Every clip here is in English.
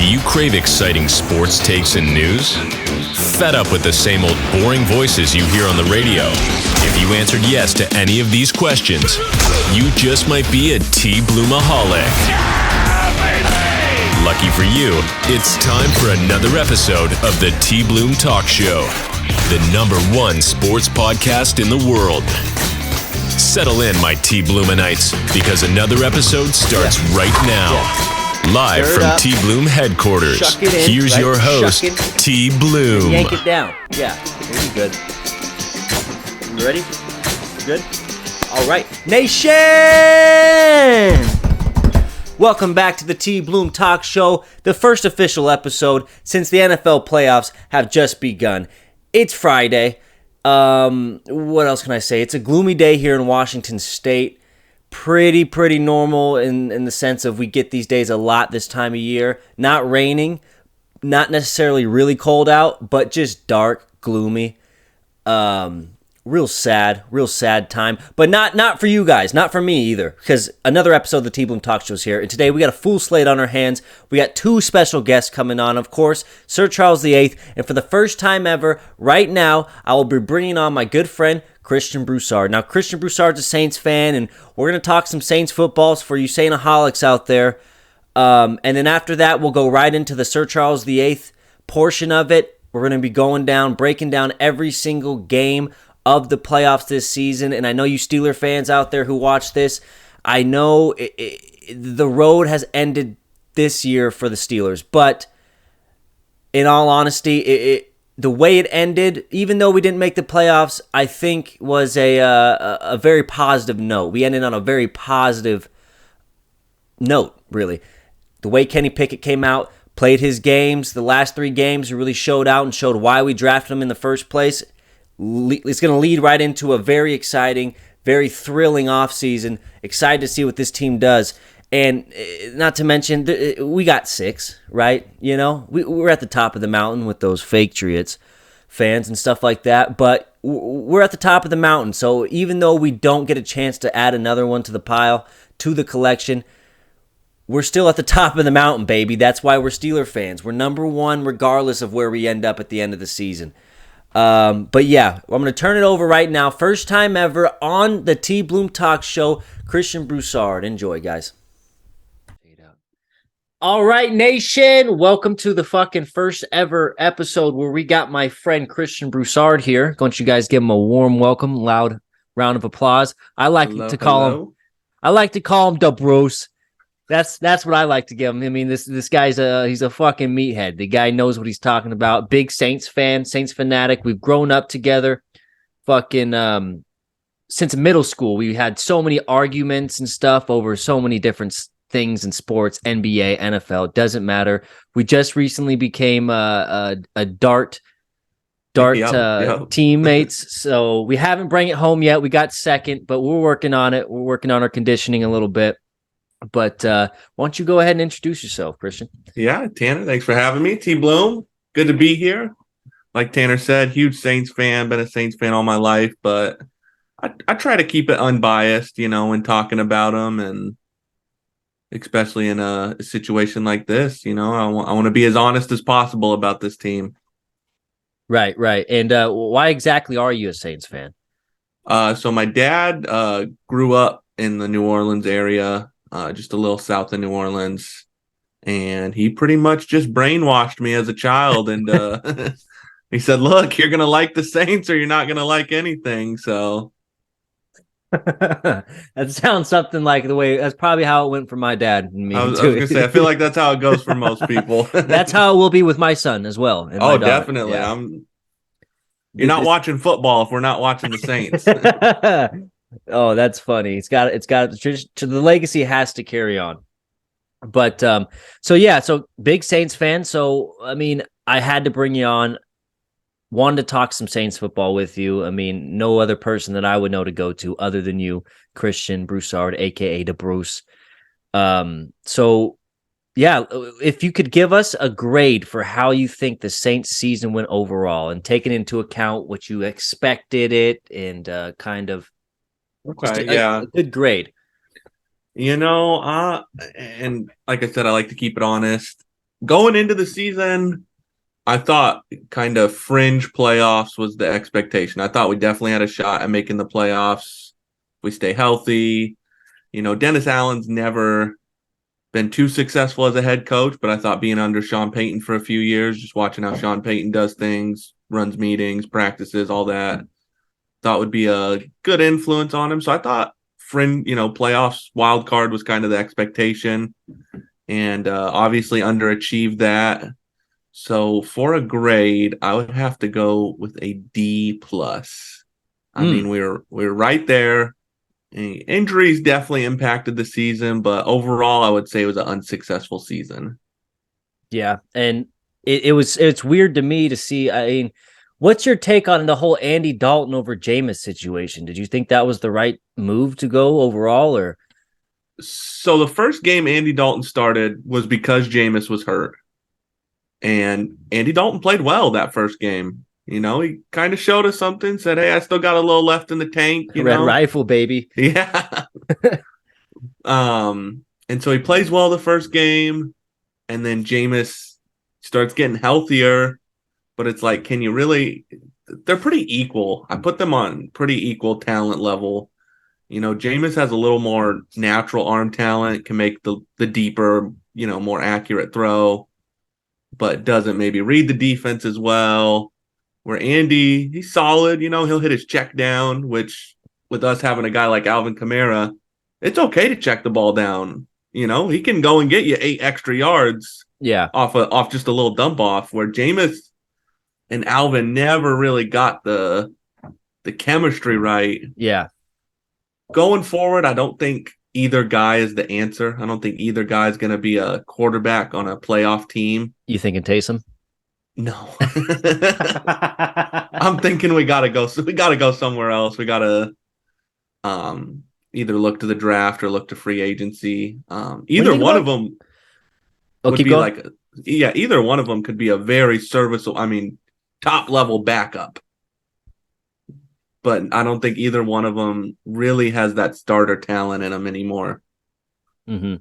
Do you crave exciting sports takes and news? Fed up with the same old boring voices you hear on the radio? If you answered yes to any of these questions, you just might be a TBloomaholic. Lucky for you, it's time for another episode of the TBloom Talk Show, the #1 sports podcast in the world. Settle in, my TBloomanites, because another episode starts right now. Live from TBloom headquarters, here's your host, TBloom. Yank it down. Yeah, very good. You ready? Good? All right. Nation! Welcome back to the TBloom Talk Show, the first official episode since the NFL playoffs have just begun. It's Friday. What else can I say? It's a gloomy day here in Washington State. Pretty normal in the sense of we get these days a lot this time of year. Not raining, not necessarily really cold out, but just dark, gloomy. Real sad time. But not for you guys, not for me either, because another episode of the TBloom Talk Show is here. And today we got a full slate on our hands. We got two special guests coming on, of course, Sir Charles VIII. And for the first time ever, right now, I will be bringing on my good friend, Christian Broussard. Now, Christian Broussard's a Saints fan, and we're going to talk some Saints footballs for you Saintaholics out there. And then after that, we'll go right into the Sir Charles VIII portion of it. We're going to be breaking down every single game of the playoffs this season. And I know you Steeler fans out there who watch this, I know the road has ended this year for the Steelers. But in all honesty, the way it ended, even though we didn't make the playoffs, I think was a very positive note. We ended on a very positive note, really. The way Kenny Pickett came out, played his games, the last 3 games, he really showed out and showed why we drafted him in the first place. It's going to lead right into a very exciting, very thrilling offseason. Excited to see what this team does. And not to mention, we got 6, right? You know, we're at the top of the mountain with those fake Patriots fans and stuff like that. But we're at the top of the mountain. So even though we don't get a chance to add another one to the pile, to the collection, we're still at the top of the mountain, baby. That's why we're Steeler fans. We're #1 regardless of where we end up at the end of the season. But yeah, I'm going to turn it over right now. First time ever on the TBloom Talk Show, Christian Broussard. Enjoy, guys. All right, nation. Welcome to the fucking first ever episode where we got my friend Christian Broussard here. Don't you guys give him a warm welcome, loud round of applause. I like to call him the Bruce. That's what I like to give him. I mean, this guy's he's a fucking meathead. The guy knows what he's talking about. Big Saints fan, Saints fanatic. We've grown up together, fucking since middle school. We had so many arguments and stuff over so many different things in sports, NBA, NFL. Doesn't matter. We just recently became a dart teammates. So we haven't bring it home yet. We got second, but we're working on it. We're working on our conditioning a little bit. But why don't you go ahead and introduce yourself, Christian? Yeah, Tanner, thanks for having me. TBloom, good to be here. Like Tanner said, huge Saints fan, been a Saints fan all my life, but I try to keep it unbiased, you know, when talking about them, and especially in a situation like this, you know, I want to be as honest as possible about this team. Right. And why exactly are you a Saints fan? So my dad grew up in the New Orleans area, just a little south of New Orleans, and he pretty much just brainwashed me as a child. And he said, "Look, you're gonna like the Saints, or you're not gonna like anything." So that sounds something like the way that's probably how it went for my dad and me. I was gonna say, I feel like that's how it goes for most people. That's how it will be with my son as well. Oh, definitely. Yeah. You're not watching football if we're not watching the Saints. Oh, that's funny. It's got the legacy has to carry on. But so big Saints fan. So I mean, I had to bring you on. Wanted to talk some Saints football with you. I mean, no other person that I would know to go to other than you, Christian Broussard, aka the Bruce. So yeah, if you could give us a grade for how you think the Saints season went overall, and taking into account what you expected it, and kind of. Okay, yeah. A good grade. You know, and like I said, I like to keep it honest. going into the season, I thought kind of fringe playoffs was the expectation. I thought we definitely had a shot at making the playoffs. We stay healthy. Dennis Allen's never been too successful as a head coach, but I thought being under Sean Payton for a few years, just watching how Sean Payton does things, runs meetings, practices, all that, thought would be a good influence on him. So I thought playoffs wild card was kind of the expectation, and obviously underachieved that. So for a grade, I would have to go with a D plus. I mean, we're right there. Injuries definitely impacted the season, but overall, I would say it was an unsuccessful season. Yeah, and it's weird to me to see. I mean, what's your take on the whole Andy Dalton over Jameis situation? Did you think that was the right move to go overall, or? So the first game Andy Dalton started was because Jameis was hurt. And Andy Dalton played well that first game. He kind of showed us something, said, hey, I still got a little left in the tank. Red rifle, baby. Yeah. And so he plays well the first game, and then Jameis starts getting healthier, but it's like, can you really – they're pretty equal. I put them on pretty equal talent level. Jameis has a little more natural arm talent, can make the deeper, more accurate throw, but doesn't maybe read the defense as well. Where Andy, he's solid, he'll hit his check down, which with us having a guy like Alvin Kamara, it's okay to check the ball down. He can go and get you 8 extra yards off just a little dump off, where Jameis and Alvin never really got the chemistry right. Yeah. Going forward, I don't think either guy is the answer. I don't think either guy is going to be a quarterback on a playoff team. You thinking Taysom? No. I'm thinking we gotta go somewhere else. We gotta either look to the draft or look to free agency. Either one of them would be like either one of them could be a very serviceable, top level backup. But I don't think either one of them really has that starter talent in them anymore. Mm-hmm.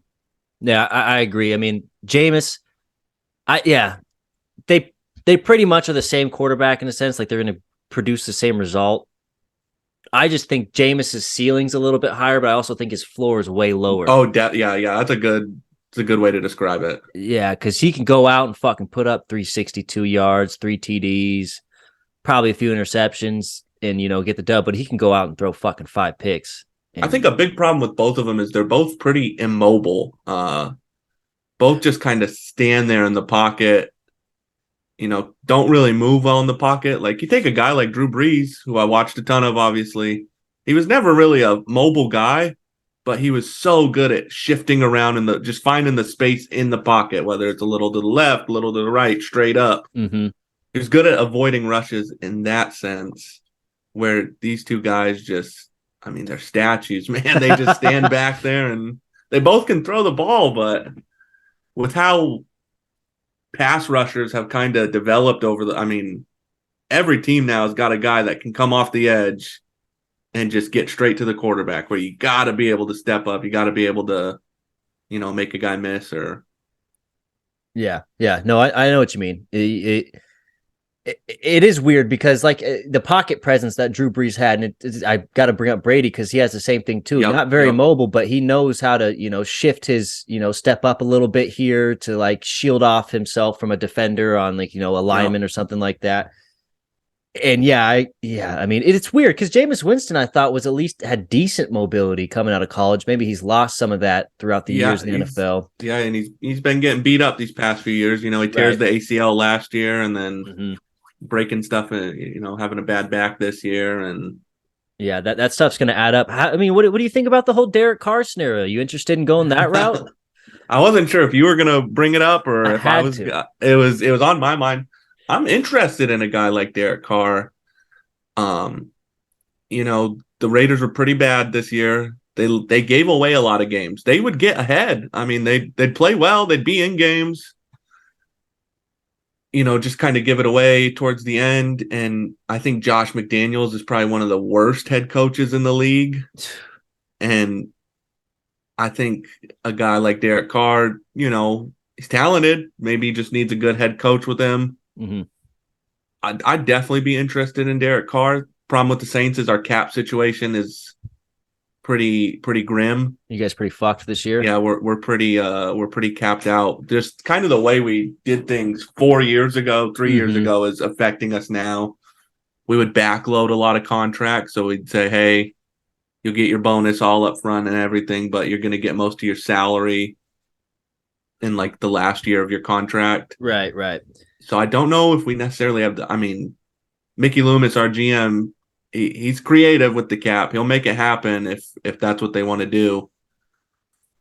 Yeah, I agree. I mean, Jameis, they pretty much are the same quarterback in a sense. Like, they're going to produce the same result. I just think Jameis's ceiling's a little bit higher, but I also think his floor is way lower. Oh, yeah. That's a good way to describe it. Yeah, because he can go out and fucking put up 362 yards, 3 TDs, probably a few interceptions, and get the dub. But he can go out and throw fucking 5 picks. I think a big problem with both of them is they're both pretty immobile. Both just kind of stand there in the pocket. Don't really move well in the pocket. Like, you take a guy like Drew Brees, who I watched a ton of, obviously. He was never really a mobile guy, but he was so good at shifting around and just finding the space in the pocket, whether it's a little to the left, a little to the right, straight up. Mm-hmm. He was good at avoiding rushes in that sense, where these two guys just, they're statues, man. They just stand back there, and they both can throw the ball, but with how pass rushers have kind of developed every team now has got a guy that can come off the edge and just get straight to the quarterback, where you got to be able to step up. You got to be able to, make a guy miss or. Yeah. No, I know what you mean. It is weird because, like, the pocket presence that Drew Brees had, and I got to bring up Brady because he has the same thing too. Not very mobile, but he knows how to, shift his, step up a little bit here to, like, shield off himself from a defender on, like, a lineman or something like that. And it's weird because Jameis Winston, I thought, was at least had decent mobility coming out of college. Maybe he's lost some of that throughout the years in the NFL. Yeah, and he's been getting beat up these past few years. He tears the ACL last year, and then breaking stuff, having a bad back this year, and that stuff's going to add up. What do you think about the whole Derek Carr scenario? You interested in going that route? I wasn't sure if you were going to bring it up or if I was. It was on my mind. I'm interested in a guy like Derek Carr. The Raiders were pretty bad this year. They gave away a lot of games. They would get ahead. They'd play well. They'd be in games. Just kind of give it away towards the end. And I think Josh McDaniels is probably one of the worst head coaches in the league. And I think a guy like Derek Carr, He's talented. Maybe he just needs a good head coach with him. Mm-hmm. I'd definitely be interested in Derek Carr. Problem with the Saints is our cap situation is pretty grim. You guys pretty fucked this year? Yeah, we're pretty capped out. Just kind of the way we did things 4 years ago, 3 years ago is affecting us now. We would backload a lot of contracts, so we'd say, "Hey, you'll get your bonus all up front and everything, but you're going to get most of your salary in like the last year of your contract." Right, right. So I don't know if we necessarily have I mean, Mickey Loomis, our GM, he's creative with the cap. He'll make it happen if that's what they want to do.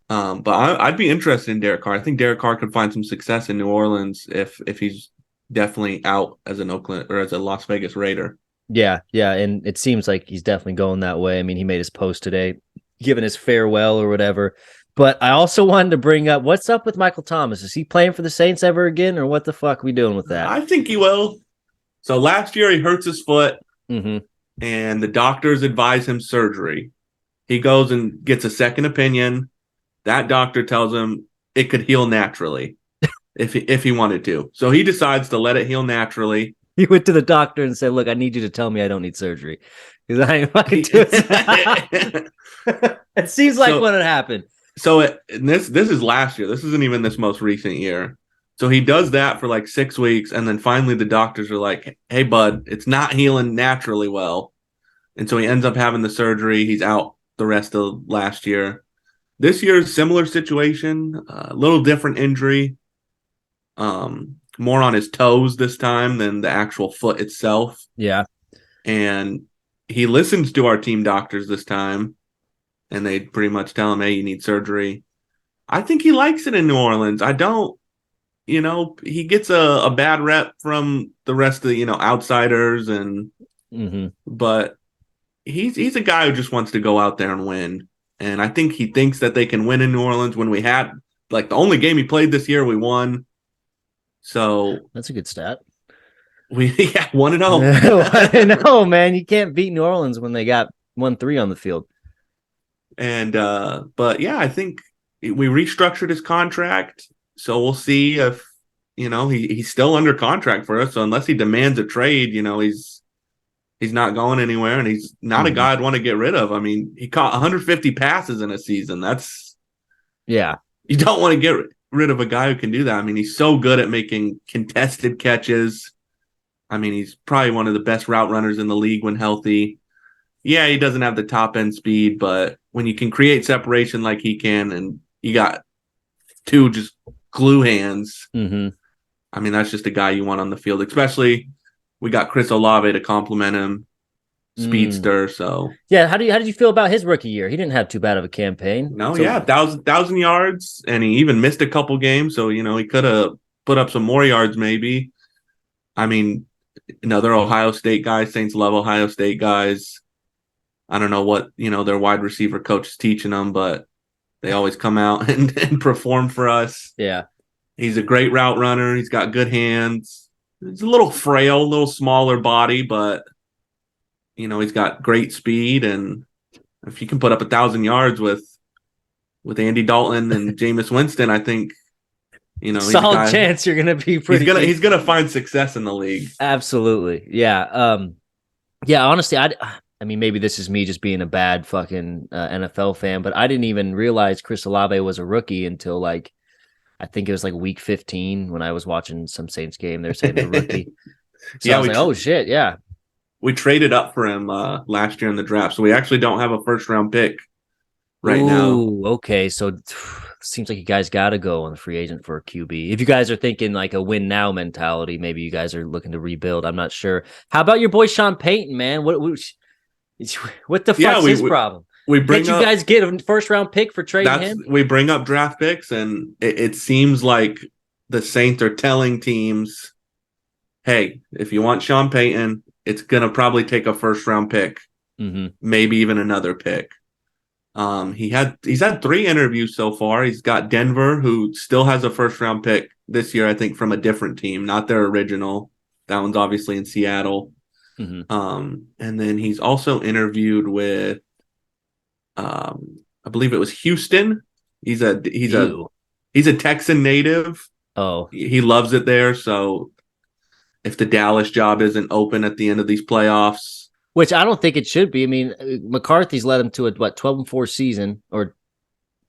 But I'd be interested in Derek Carr. I think Derek Carr could find some success in New Orleans if he's definitely out as an Oakland or as a Las Vegas Raider. Yeah, and it seems like he's definitely going that way. I mean, he made his post today, giving his farewell or whatever. But I also wanted to bring up, what's up with Michael Thomas? Is he playing for the Saints ever again, or what the fuck are we doing with that? I think he will. So last year he hurts his foot, Mm-hmm. and the doctors advise him surgery. He goes and gets a second opinion. That doctor tells him it could heal naturally if he wanted to. So he decides to let it heal naturally. He went to the doctor and said, "Look, I need you to tell me I don't need surgery because I ain't fucking doing it." It seems like when it happened. So this is last year. This isn't even this most recent year. So he does that for like 6 weeks, and then finally the doctors are like, "Hey, bud, it's not healing naturally well." And so he ends up having the surgery. He's out the rest of last year. This year's similar situation, a little different injury. More on his toes this time than the actual foot itself. Yeah. And he listens to our team doctors this time, and they pretty much tell him, "Hey, you need surgery." I think he likes it in New Orleans. I don't, he gets a bad rep from the rest of the, outsiders, and but he's a guy who just wants to go out there and win. And I think he thinks that they can win in New Orleans. When we had, like, the only game he played this year, we won. So that's a good stat. We 1-0. 1-0, man. You can't beat New Orleans when they got 1-3 on the field. And but yeah, I think we restructured his contract, so we'll see if he's still under contract for us. So unless he demands a trade, he's not going anywhere, and he's not a guy I'd want to get rid of. I mean, he caught 150 passes in a season. You don't want to get rid of a guy who can do that. I mean, he's so good at making contested catches. I mean, he's probably one of the best route runners in the league when healthy. Yeah, he doesn't have the top end speed, but when you can create separation like he can, and you got two just glue hands, I mean, that's just a guy you want on the field. Especially, we got Chris Olave to complement him, speedster. So yeah, how did you feel about his rookie year? He didn't have too bad of a campaign. No, so, 1,000 yards, and he even missed a couple games. So he could have put up some more yards, maybe. I mean, they're Ohio State guys. Saints love Ohio State guys. I don't know what their wide receiver coach is teaching them, but they always come out and perform for us. Yeah, he's a great route runner. He's got good hands. He's a little frail, a little smaller body, but he's got great speed. And if you can put up 1,000 yards with Andy Dalton and Jameis Winston, I think solid chance you're gonna be pretty. He's gonna find success in the league. Absolutely, yeah. Honestly, I mean, maybe this is me just being a bad fucking NFL fan, but I didn't even realize Chris Olave was a rookie until I think it was week 15 when I was watching some Saints game. They're saying the rookie. So I was oh shit, yeah. We traded up for him last year in the draft, so we actually don't have a first-round pick right now. Okay, so seems like you guys got to go on the free agent for a QB. If you guys are thinking a win now mentality, maybe you guys are looking to rebuild. I'm not sure. How about your boy Sean Payton, man? What the fuck's his problem? You guys get a first-round pick for trading him? We bring up draft picks, and it seems like the Saints are telling teams, hey, if you want Sean Payton, it's going to probably take a first-round pick, maybe even another pick. He's had 3 interviews so far. He's got Denver, who still has a first-round pick this year, I think, from a different team, not their original. That one's obviously in Seattle. And then he's also interviewed with, I believe it was Houston. He's a He's a Texan native. Oh, He loves it there. So if the Dallas job isn't open at the end of these playoffs, which I don't think it should be. I mean, McCarthy's led him to a 12-4 season or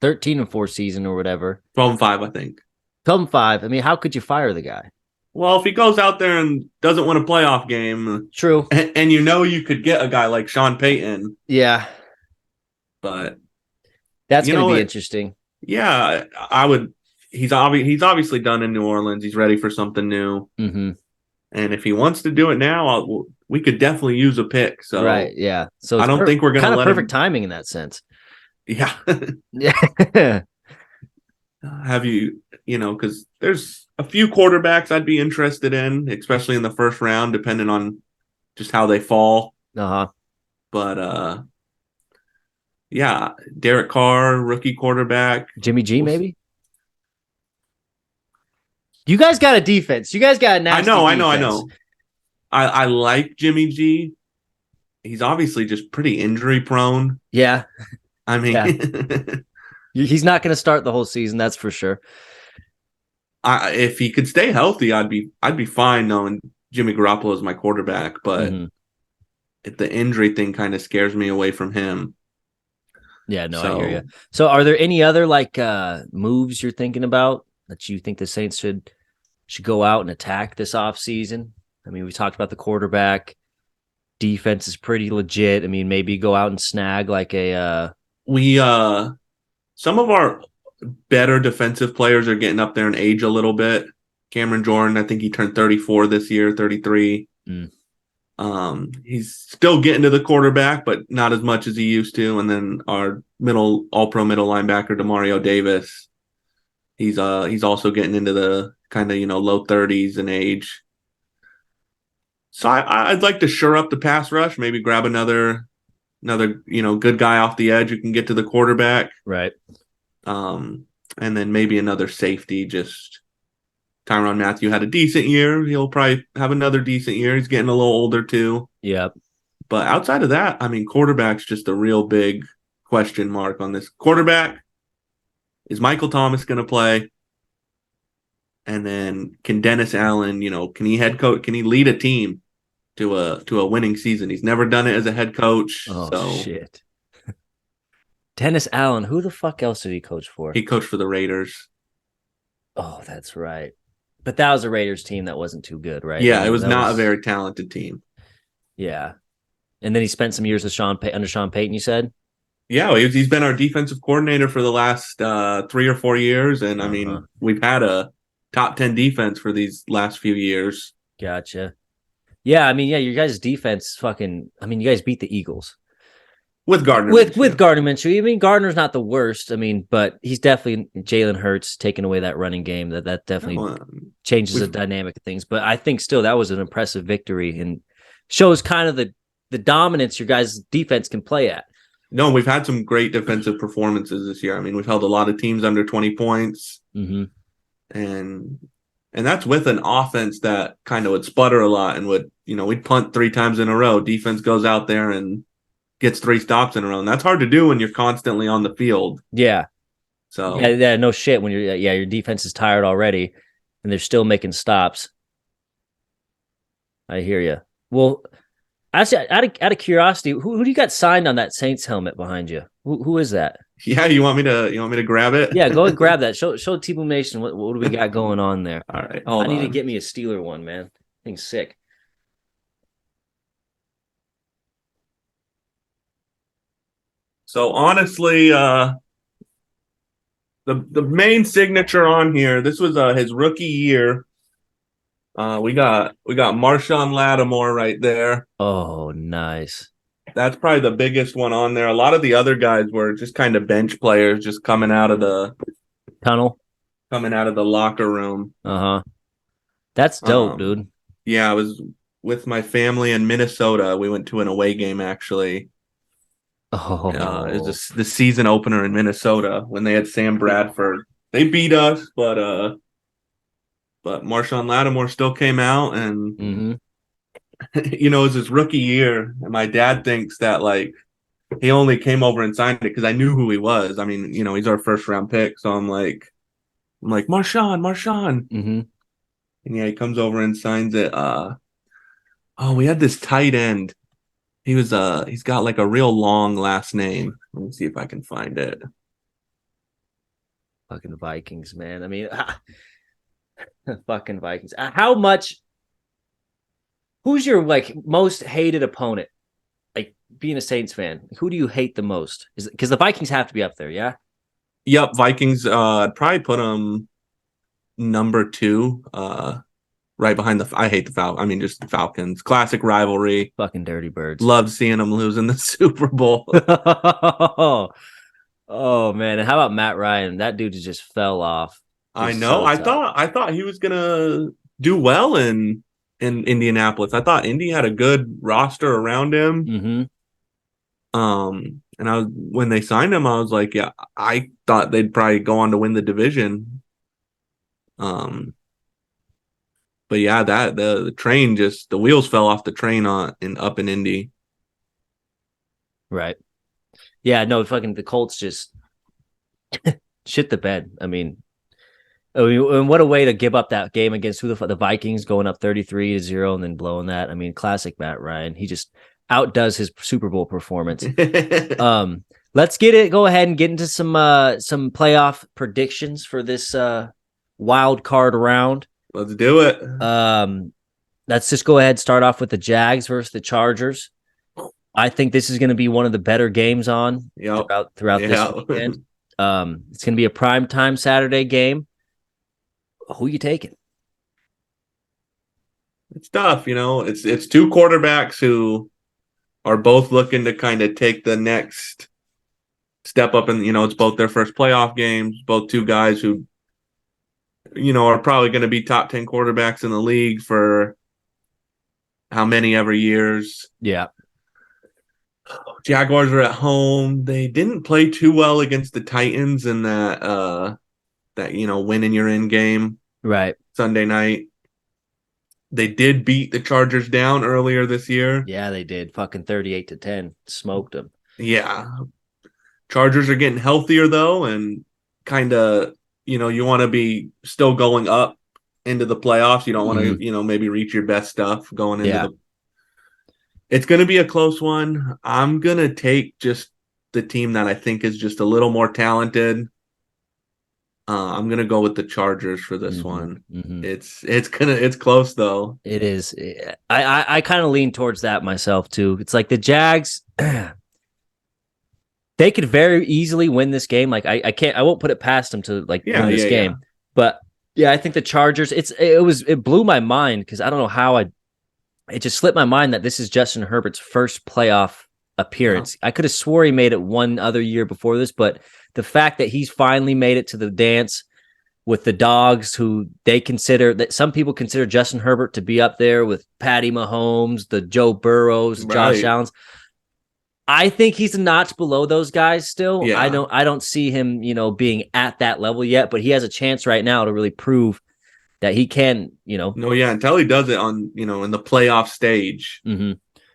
13-4 season or whatever. 12-5, I think. 12-5. I mean, how could you fire the guy? Well, if he goes out there and doesn't win a playoff game, true, and you could get a guy like Sean Payton, yeah, but that's going to be interesting. Yeah, I would. He's obviously done in New Orleans. He's ready for something new. Mm-hmm. And if he wants to do it now, we could definitely use a pick. So right, yeah. So I don't think we're going to let perfect timing in that sense. Yeah, yeah. Have you because there's a few quarterbacks I'd be interested in, especially in the first round, depending on just how they fall. But yeah, Derek Carr, rookie quarterback. Jimmy G, maybe. You guys got a defense. You guys got a nasty I defense. know. I like Jimmy G. He's obviously just pretty injury prone. Yeah. I mean, yeah. He's not going to start the whole season, that's for sure. If he could stay healthy, I'd be fine knowing Jimmy Garoppolo is my quarterback. But if the injury thing kind of scares me away from him. Yeah, no, I hear you. So, are there any other moves you're thinking about that you think the Saints should go out and attack this offseason? I mean, we talked about the quarterback. Defense is pretty legit. I mean, maybe go out and snag some of our better defensive players are getting up there in age a little bit. Cameron Jordan, I think he turned 34 this year, 33. He's still getting to the quarterback, but not as much as he used to. And then our all-pro middle linebacker, Demario Davis, he's also getting into the kind of low 30s in age. So I'd like to shore up the pass rush, maybe grab another good guy off the edge who can get to the quarterback, right? And then maybe another safety. Just Tyrann Mathieu had a decent year. He'll probably have another decent year. He's getting a little older too. Yep. But outside of that, I mean, quarterback's just a real big question mark on this. Quarterback, is Michael Thomas going to play? And then can Dennis Allen, can he head coach? Can he lead a team to a winning season? He's never done it as a head coach. Oh, shit. Dennis Allen, who the fuck else did he coach for? He coached for the Raiders. Oh, that's right. But that was a Raiders team that wasn't too good, right? Yeah, it was not a very talented team. Yeah. And then he spent some years with under Sean Payton, you said? Yeah, he's been our defensive coordinator for the last 3 or 4 years. And, I mean, we've had a top 10 defense for these last few years. Gotcha. Yeah, I mean, your guys' defense you guys beat the Eagles. With Gardner. With Gardner Minshew. I mean, Gardner's not the worst. I mean, but he's definitely Jalen Hurts taking away that running game. That definitely changes the dynamic of things. But I think still that was an impressive victory and shows kind of the dominance your guys' defense can play at. No, we've had some great defensive performances this year. I mean, we've held a lot of teams under 20 points. Mm-hmm. And that's with an offense that kind of would sputter a lot and we'd punt 3 times in a row. Defense goes out there and gets 3 stops in a row. And that's hard to do when you're constantly on the field. Yeah. So yeah, no shit. When your defense is tired already and they're still making stops. I hear you. Well, actually, out of curiosity, who do you got signed on that Saints helmet behind you? Who is that? Yeah, you want me to grab it? Yeah, go and grab that. Show TBloom Nation what do we got going on there. All right, I need to get me a Steeler one, man. Thing's sick. So honestly, the main signature on here, this was his rookie year. We got Marshawn Lattimore right there. Oh, nice. That's probably the biggest one on there. A lot of the other guys were just kind of bench players, just coming out of the tunnel, coming out of the locker room. That's dope, dude. Yeah, I was with my family in Minnesota. We went to an away game actually. It was the season opener in Minnesota when they had Sam Bradford. They beat us, but Marshawn Lattimore still came out and it was his rookie year. And my dad thinks that he only came over and signed it because I knew who he was. I mean, he's our first round pick. So I'm like, I'm like, Marshawn. Mm-hmm. And yeah, he comes over and signs it. We had this tight end. He's got like a real long last name. Let me see if I can find it. Fucking Vikings, man. I mean, fucking Vikings. How much? Who's your like most hated opponent? Like being a Saints fan, who do you hate the most? Is because the Vikings have to be up there, yeah? Yep, Vikings. I'd probably put them number 2. Right behind I hate the Falcons. I mean, just the Falcons. Classic rivalry. Fucking dirty birds. Love seeing them lose in the Super Bowl. Oh man, and how about Matt Ryan? That dude just fell off. I Just know. so tough. I thought he was gonna do well in Indianapolis. I thought Indy had a good roster around him. Mm-hmm. And when they signed him, I was like, yeah, I thought they'd probably go on to win the division. But yeah, that the train the wheels fell off the train up in Indy. Right. Yeah, no, fucking the Colts just shit the bed. And what a way to give up that game against the Vikings, going up 33-0 and then blowing that. I mean, classic Matt Ryan. He just outdoes his Super Bowl performance. Let's go ahead and get into some playoff predictions for this wild card round. Let's do it. Let's just go ahead and start off with the Jags versus the Chargers. I think this is going to be one of the better games on throughout this weekend. It's going to be a primetime Saturday game. Who you taking? It's tough, It's two quarterbacks who are both looking to kind of take the next step up, and it's both their first playoff games. Both two guys who, are probably going to be top 10 quarterbacks in the league for how many ever years. Yeah. Jaguars are at home. They didn't play too well against the Titans in that win and you're in game. Right. Sunday night. They did beat the Chargers down earlier this year. Yeah, they did. Fucking 38-10. Smoked them. Yeah. Chargers are getting healthier though, and kind of, you want to be still going up into the playoffs. You don't want to, maybe reach your best stuff going into It's going to be a close one. I'm going to take just the team that I think is just a little more talented. I'm going to go with the Chargers for this one. Mm-hmm. It's close though. It is. I kind of lean towards that myself too. It's like the Jags, they could very easily win this game. Like I won't put it past them to win this game. Yeah. But yeah, I think the Chargers, it blew my mind because I don't know how it just slipped my mind that this is Justin Herbert's first playoff appearance. Yeah. I could have swore he made it one other year before this, but the fact that he's finally made it to the dance with the Dogs, who some people consider Justin Herbert to be up there with Patty Mahomes, the Joe Burrows, Josh Allen's. I think he's a notch below those guys still. Yeah. I don't see him, being at that level yet, but he has a chance right now to really prove that he can, No, yeah, until he does it on, in the playoff stage,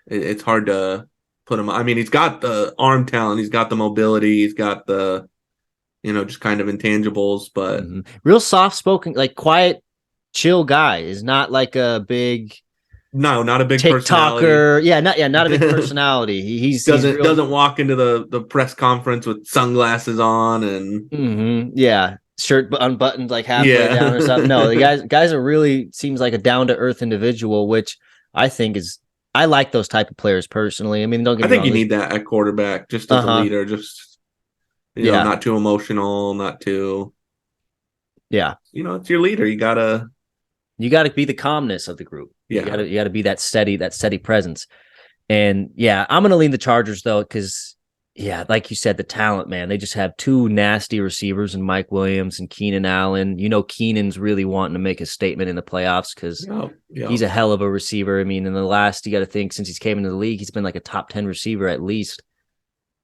it's hard to put him. I mean, he's got the arm talent, he's got the mobility, he's got the, just kind of intangibles, but real soft-spoken, like quiet, chill guy. Is not like a big, not a big TikToker. Not a big personality. He doesn't walk into the press conference with sunglasses on and shirt unbuttoned like halfway down or something. No, the guys are really seems like a down to earth individual, which I think I like those type of players personally. I mean, don't get me wrong. I think you need that at quarterback, just as a leader, just not too emotional, not too. Yeah, it's your leader. You gotta be the calmness of the group. Yeah, you gotta be that steady presence. And yeah, I'm gonna lean the Chargers though, because like you said, the talent, man. They just have two nasty receivers in Mike Williams and Keenan Allen. Keenan's really wanting to make a statement in the playoffs because he's a hell of a receiver. I mean, in the last, you got to think, since he's came into the league, he's been like a top 10 receiver at least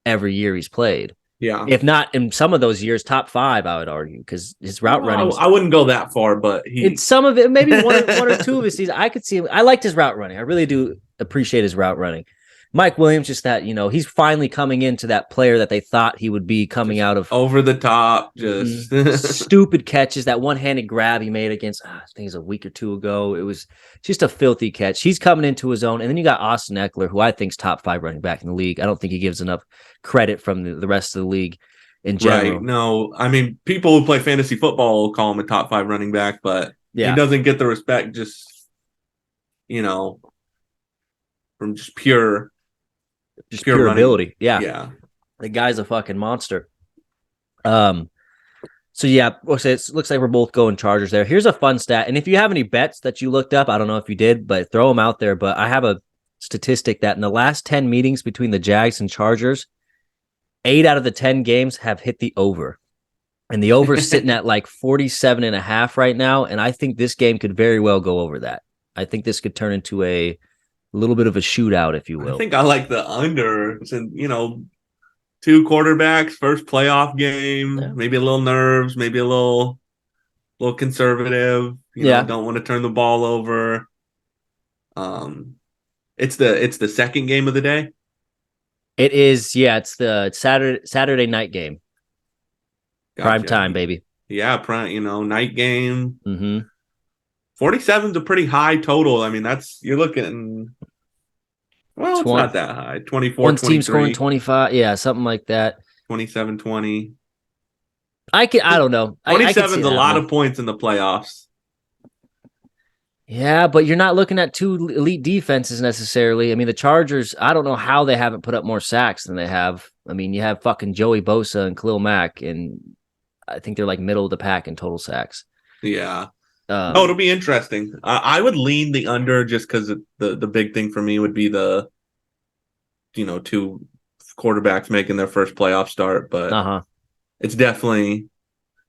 every year he's played. Yeah. If not in some of those years, top 5, I would argue, because his route running. I wouldn't go that far, but some of it, maybe one or two of his seasons, I could see him. I liked his route running. I really do appreciate his route running. Mike Williams, just that, he's finally coming into that player that they thought he would be coming Just out of. over the top, just Stupid catches. That one-handed grab he made against, I think it was a week or two ago. It was just a filthy catch. He's coming into his own. And then you got Austin Eckler, who I think is top 5 running back in the league. I don't think he gives enough credit from the rest of the league in general. Right. No, I mean, people who play fantasy football will call him a top 5 running back, but he doesn't get the respect just, from just pure ability. Yeah. The guy's a fucking monster. So yeah, it looks like we're both going Chargers there. Here's a fun stat. And if you have any bets that you looked up, I don't know if you did, but throw them out there. But I have a statistic that in the last 10 meetings between the Jags and Chargers, 8 out of the 10 games have hit the over. And the over is sitting at like 47.5 right now. And I think this game could very well go over that. I think this could turn into a little bit of a shootout, if you will. I think I like the under. Since, 2 quarterbacks, first playoff game, maybe a little nerves, maybe a little conservative. Don't want to turn the ball over. It's the second game of the day. It is, it's the Saturday night game. Gotcha. Prime time, baby. Yeah, night game. Mm-hmm. 47 is a pretty high total. I mean, you're looking. Well, it's not that high. 24, one 23. Team scoring 25. Yeah, something like that. 27-20. I don't know. 27 is a lot of points in the playoffs. Yeah, but you're not looking at 2 elite defenses necessarily. I mean, the Chargers, I don't know how they haven't put up more sacks than they have. I mean, you have fucking Joey Bosa and Khalil Mack, and I think they're like middle of the pack in total sacks. Yeah. It'll be interesting. I would lean the under just because the big thing for me would be the, 2 quarterbacks making their first playoff start. But it's definitely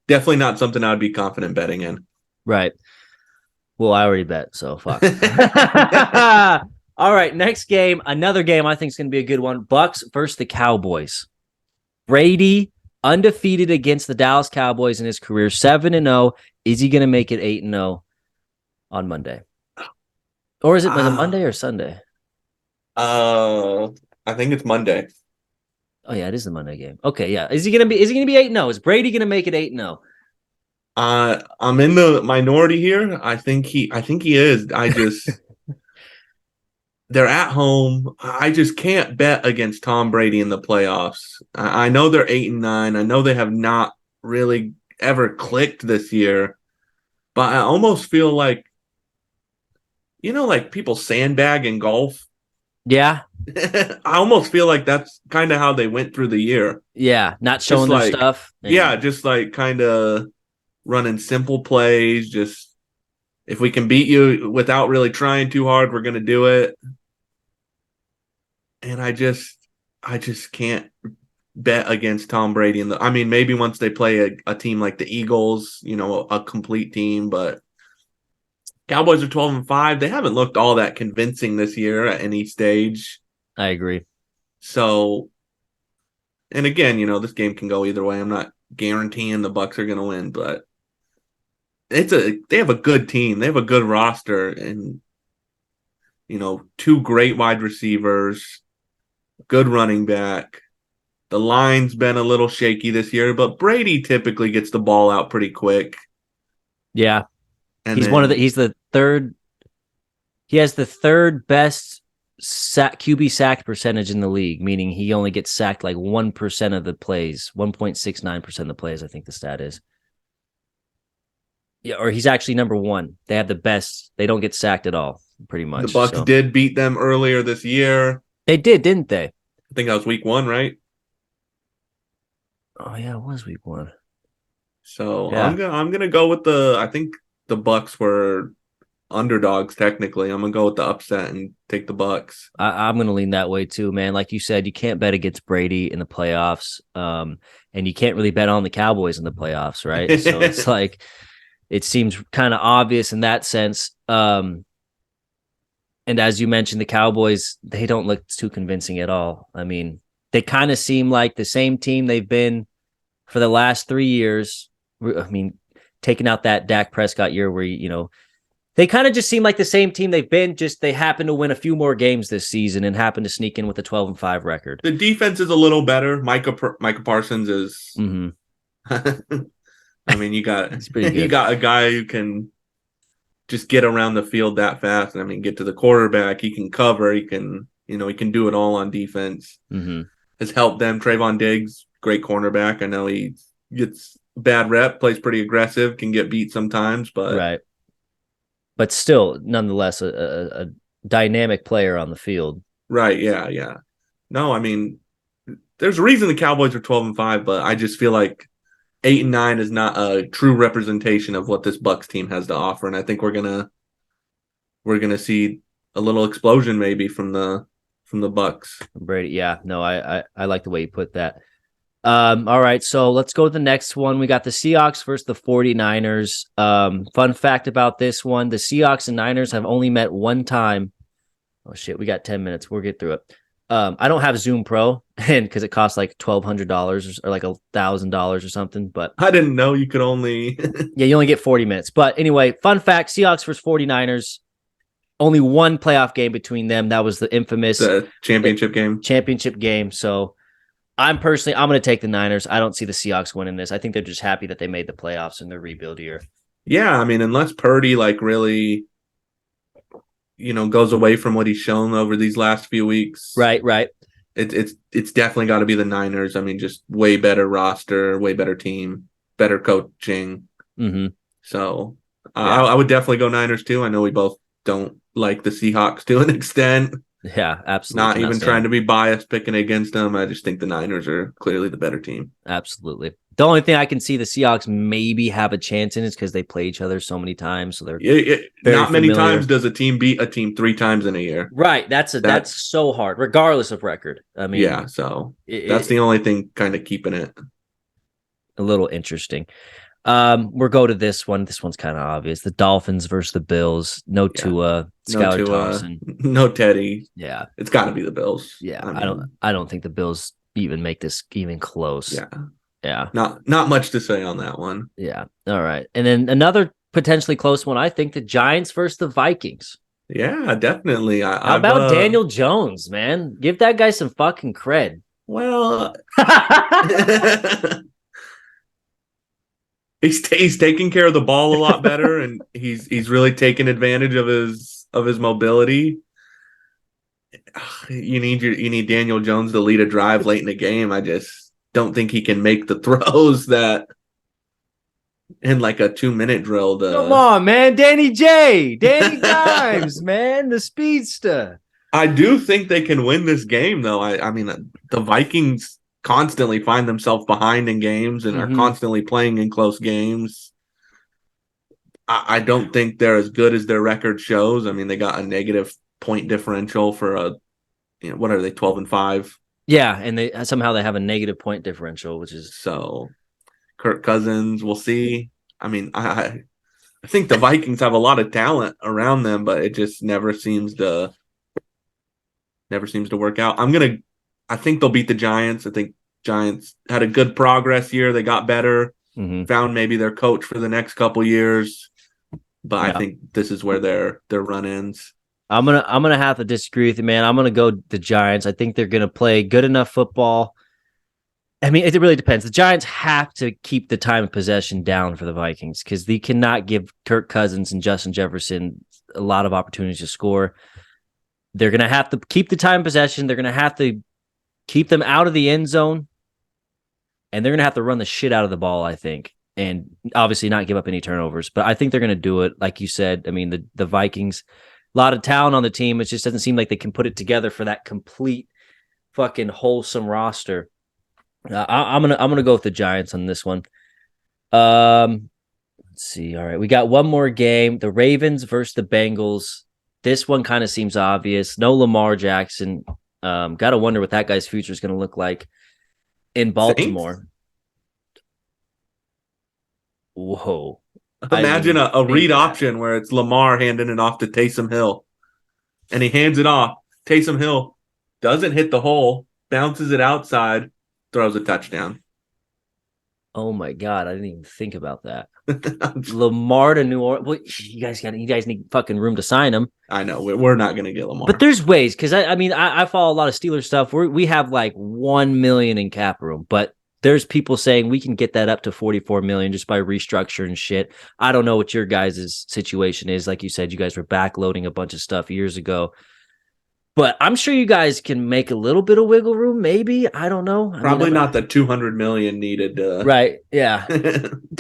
not something I would be confident betting in. Right. Well, I already bet, so fuck. All right, next game. Another game I think is going to be a good one. Bucks versus the Cowboys. Brady undefeated against the Dallas Cowboys in his career, 7-0. Is he going to make it 8-0 on Monday? Or is it Monday or Sunday? I think it's Monday. Oh yeah, it is the Monday game. Okay, yeah. Is he going to be 8-0? Is Brady going to make it 8-0? I'm in the minority here. I think he is. I just they're at home. I just can't bet against Tom Brady in the playoffs. I know they're 8-9. I know they have not really ever clicked this year, but I almost feel like, like people sandbag in golf. Yeah. I almost feel like that's kind of how they went through the year. Yeah, not showing their stuff. Yeah, just like kind of running simple plays. Just if we can beat you without really trying too hard, we're going to do it. And I just can't bet against Tom Brady. Maybe once they play a team like the Eagles, a complete team, but Cowboys are 12-5. They haven't looked all that convincing this year at any stage. I agree. So, and again, this game can go either way. I'm not guaranteeing the Bucs are going to win, but they have a good team. They have a good roster, and 2 great wide receivers, good running back. The line's been a little shaky this year, but Brady typically gets the ball out pretty quick. Yeah. And he's the third. He has the third best QB sack percentage in the league, meaning he only gets sacked like 1% of the plays, 1.69% of the plays, I think the stat is. Yeah, or he's actually number 1. They have the best. They don't get sacked at all, pretty much. The Bucs did beat them earlier this year. They did, didn't they? I think that was week 1, right? Oh yeah, it was week 1. So yeah. I'm gonna go with I think the Bucs were underdogs technically. I'm gonna go with the upset and take the Bucs. I'm gonna lean that way too, man. Like you said, you can't bet against Brady in the playoffs, and you can't really bet on the Cowboys in the playoffs, right? So it's like it seems kind of obvious in that sense. And as you mentioned, the Cowboys, they don't look too convincing at all. I mean, they kind of seem like the same team they've been for the last 3 years. I mean, taking out that Dak Prescott year where, They kind of just seem like the same team they've been, just they happen to win a few more games this season and happen to sneak in with a 12-5 record. The defense is a little better. Micah Parsons is. Mm-hmm. I mean, you got pretty good. You got a guy who can just get around the field that fast. I mean, get to the quarterback. He can cover. He can do it all on defense. Mm-hmm. Has helped them. Trayvon Diggs, great cornerback. I know he gets bad rep, plays pretty aggressive, can get beat sometimes, but right. But still, nonetheless, a dynamic player on the field. Right, yeah. No, I mean, there's a reason the Cowboys are 12-5, but I just feel like 8-9 is not a true representation of what this Bucs team has to offer, and I think we're gonna see a little explosion maybe from the Bucs. Brady, yeah, no, I like the way you put that. All right, so let's go to the next one. We got the Seahawks versus the 49ers. Fun fact about this one, the Seahawks and Niners have only met one time. Oh, shit, we got 10 minutes. We'll get through it. I don't have Zoom Pro, and because it costs like $1,200 or like $1,000 or something. But I didn't know you could only... yeah, you only get 40 minutes. But anyway, fun fact, Seahawks versus 49ers. Only one playoff game between them. That was the infamous championship game. So I'm going to take the Niners. I don't see the Seahawks winning this. I think they're just happy that they made the playoffs in their rebuild year. Yeah, I mean, unless Purdy really, goes away from what he's shown over these last few weeks. Right. It's definitely got to be the Niners. I mean, just way better roster, way better team, better coaching. Mm-hmm. So I would definitely go Niners too. I know we both don't like the Seahawks to an extent. Yeah, absolutely. Not even trying to be biased picking against them. I just think the Niners are clearly the better team. Absolutely. The only thing I can see the Seahawks maybe have a chance in is because they play each other so many times. So they're not many times does a team beat a team 3 times in a year. Right. That's so hard, regardless of record. I mean, yeah. So that's the only thing kind of keeping it a little interesting. We'll go to this one. This one's kind of obvious. The Dolphins versus the Bills. No Tua, Skylar Thompson. No Teddy. Yeah. It's got to be the Bills. Yeah. I don't think the Bills even make this even close. Yeah. Yeah. Not much to say on that one. Yeah. All right. And then another potentially close one, I think the Giants versus the Vikings. Yeah, definitely. How about Daniel Jones, man? Give that guy some fucking cred. Well, he's taking care of the ball a lot better, and he's really taking advantage of his mobility. You need Daniel Jones to lead a drive late in the game. I just don't think he can make the throws that in like a 2-minute drill. Come on, man. Danny Dimes, man, the speedster. I do think they can win this game, though. I mean, the Vikings constantly find themselves behind in games and are constantly playing in close games. I don't think they're as good as their record shows. I mean, they got a negative point differential for what are they, 12-5? Yeah, and they somehow have a negative point differential, which is so. Kirk Cousins, we'll see. I mean, I think the Vikings have a lot of talent around them, but it just never seems to work out. I think they'll beat the Giants. I think Giants had a good progress year. They got better, found maybe their coach for the next couple years, but I think this is where their run ends. I'm gonna have to disagree with you, man. I'm gonna go the Giants. I think they're gonna play good enough football. I mean, it really depends. The Giants have to keep the time of possession down for the Vikings because they cannot give Kirk Cousins and Justin Jefferson a lot of opportunities to score. They're gonna have to keep the time of possession. They're gonna have to keep them out of the end zone, and they're gonna have to run the shit out of the ball, I think, and obviously not give up any turnovers. But I think they're gonna do it, like you said. I mean, the Vikings. A lot of talent on the team. It just doesn't seem like they can put it together for that complete fucking wholesome roster. I'm gonna go with the Giants on this one. Let's see. All right, we got one more game: the Ravens versus the Bengals. This one kind of seems obvious. No Lamar Jackson. Got to wonder what that guy's future is going to look like in Baltimore. Saints? Whoa. Imagine a read option where it's Lamar handing it off to Taysom Hill. And he hands it off. Taysom Hill doesn't hit the hole, bounces it outside, throws a touchdown. Oh my God, I didn't even think about that. Lamar to New Orleans. Well, you guys need fucking room to sign him. I know we're not going to get Lamar. But there's ways, because I follow a lot of Steelers stuff. We have like 1 million in cap room, but there's people saying we can get that up to 44 million just by restructuring shit. I don't know what your guys' situation is. Like you said, you guys were backloading a bunch of stuff years ago. But I'm sure you guys can make a little bit of wiggle room, maybe. I don't know. Probably not the 200 million needed. Right. Yeah.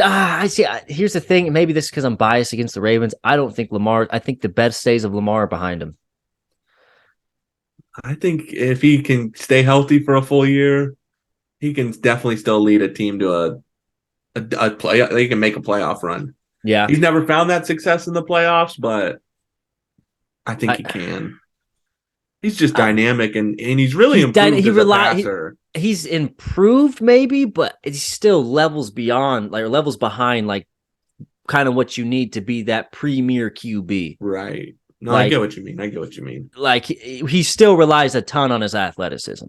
I see. Here's the thing. Maybe this is because I'm biased against the Ravens. I don't think Lamar. I think the best days of Lamar are behind him. I think if he can stay healthy for a full year, he can definitely still lead a team to a play. He can make a playoff run. Yeah. He's never found that success in the playoffs, but I think he can. He's just dynamic and he's really improved as a passer. He's improved maybe, but he's still levels behind, like kind of what you need to be that premier QB. Right. No, I get what you mean. Like he still relies a ton on his athleticism.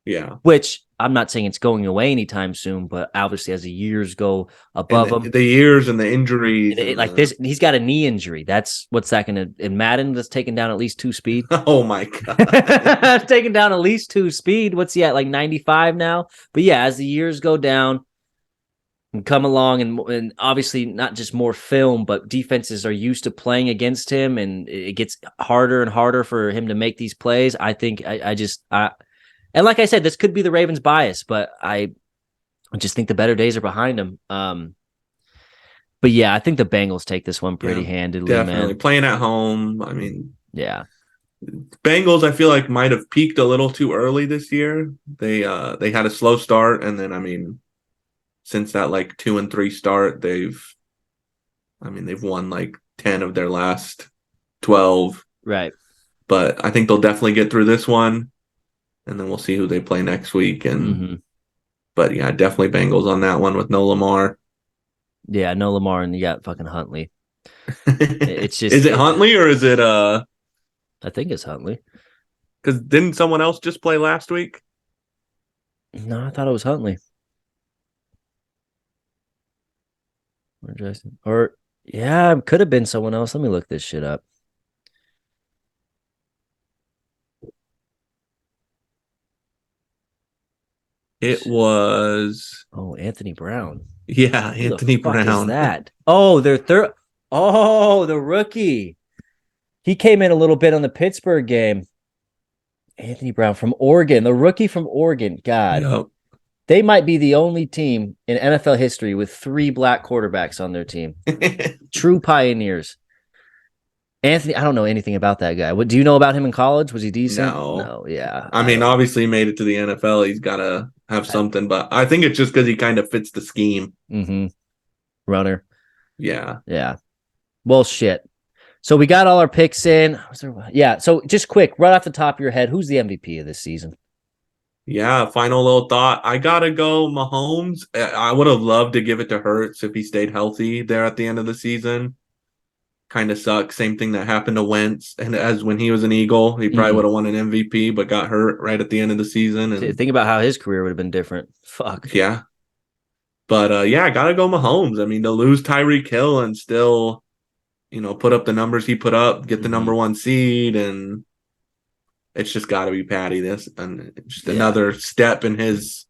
Yeah. Which I'm not saying it's going away anytime soon, but obviously as the years go above him. The years and the injuries. This, he's got a knee injury. What's that going to, in Madden, that's taking down at least 2 speed. Oh my God. Taking down at least 2 speed. What's he at, like 95 now? But yeah, as the years go down and come along, and obviously not just more film, but defenses are used to playing against him, and it gets harder and harder for him to make these plays. I think and like I said, this could be the Ravens' bias, but I just think the better days are behind him. But yeah, I think the Bengals take this one pretty handedly, definitely. man. Playing at home, I mean, yeah. Bengals, I feel like might have peaked a little too early this year. They had a slow start, and then I mean, since that like 2-3 start, they've won like 10 of their last 12. Right. But I think they'll definitely get through this one. And then we'll see who they play next week. But yeah, definitely Bengals on that one with no Lamar. Yeah, no Lamar, and you got fucking Huntley. It's just is it Huntley or is it I think it's Huntley. Because didn't someone else just play last week? No, I thought it was Huntley. Or yeah, it could have been someone else. Let me look this shit up. It was Anthony Brown. Yeah, Anthony Brown. What is that? Oh, the rookie. He came in a little bit on the Pittsburgh game. Anthony Brown from Oregon, the rookie from Oregon. God. Yep. They might be the only team in NFL history with 3 black quarterbacks on their team. True pioneers. Anthony, I don't know anything about that guy. What do you know about him in college? Was he decent? No, yeah. I mean, obviously he made it to the NFL. He's got to have something, but I think it's just because he kind of fits the scheme. Mm-hmm. Runner. Yeah. Yeah. Well, shit. So we got all our picks in. Yeah. So just quick, right off the top of your head, who's the MVP of this season? Yeah. Final little thought. I got to go Mahomes. I would have loved to give it to Hurts if he stayed healthy there at the end of the season. Kind of sucks. Same thing that happened to Wentz, and as when he was an Eagle, he probably would have won an MVP, but got hurt right at the end of the season. And think about how his career would have been different. Fuck. Yeah. But I gotta go Mahomes. I mean, to lose Tyreek Hill and still, put up the numbers he put up, get the number 1 seed, and it's just got to be Patty. This and just another step in his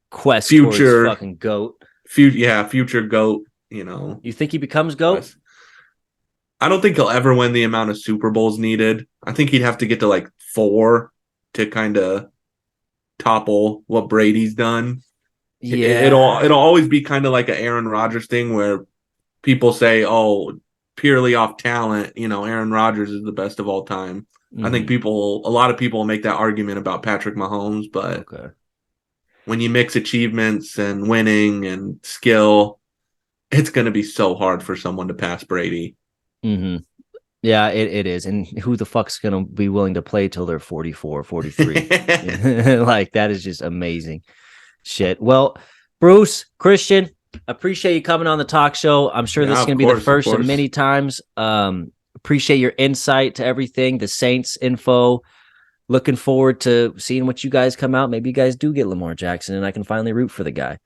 quest future towards fucking GOAT. Future GOAT. You think he becomes GOAT? I don't think he'll ever win the amount of Super Bowls needed. I think he'd have to get to like 4 to kind of topple what Brady's done. Yeah, it'll always be kind of like an Aaron Rodgers thing where people say, "Oh, purely off talent, Aaron Rodgers is the best of all time." I think a lot of people make that argument about Patrick Mahomes, but when you mix achievements and winning and skill, it's going to be so hard for someone to pass Brady. Mm-hmm. Yeah, it is. And who the fuck's going to be willing to play till they're 44, 43? Like, that is just amazing shit. Well, Bruce, Christian, appreciate you coming on the talk show. I'm sure this is going to be the first of many times. Appreciate your insight to everything, the Saints info. looking forward to seeing what you guys come out. Maybe you guys do get Lamar Jackson, and I can finally root for the guy.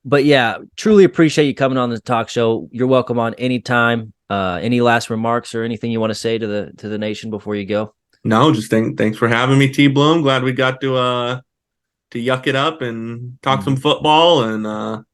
But yeah, truly appreciate you coming on the talk show. You're welcome on anytime. Any last remarks or anything you want to say to the nation before you go? No, just thanks for having me, TBloom. Glad we got to yuck it up and talk some football. And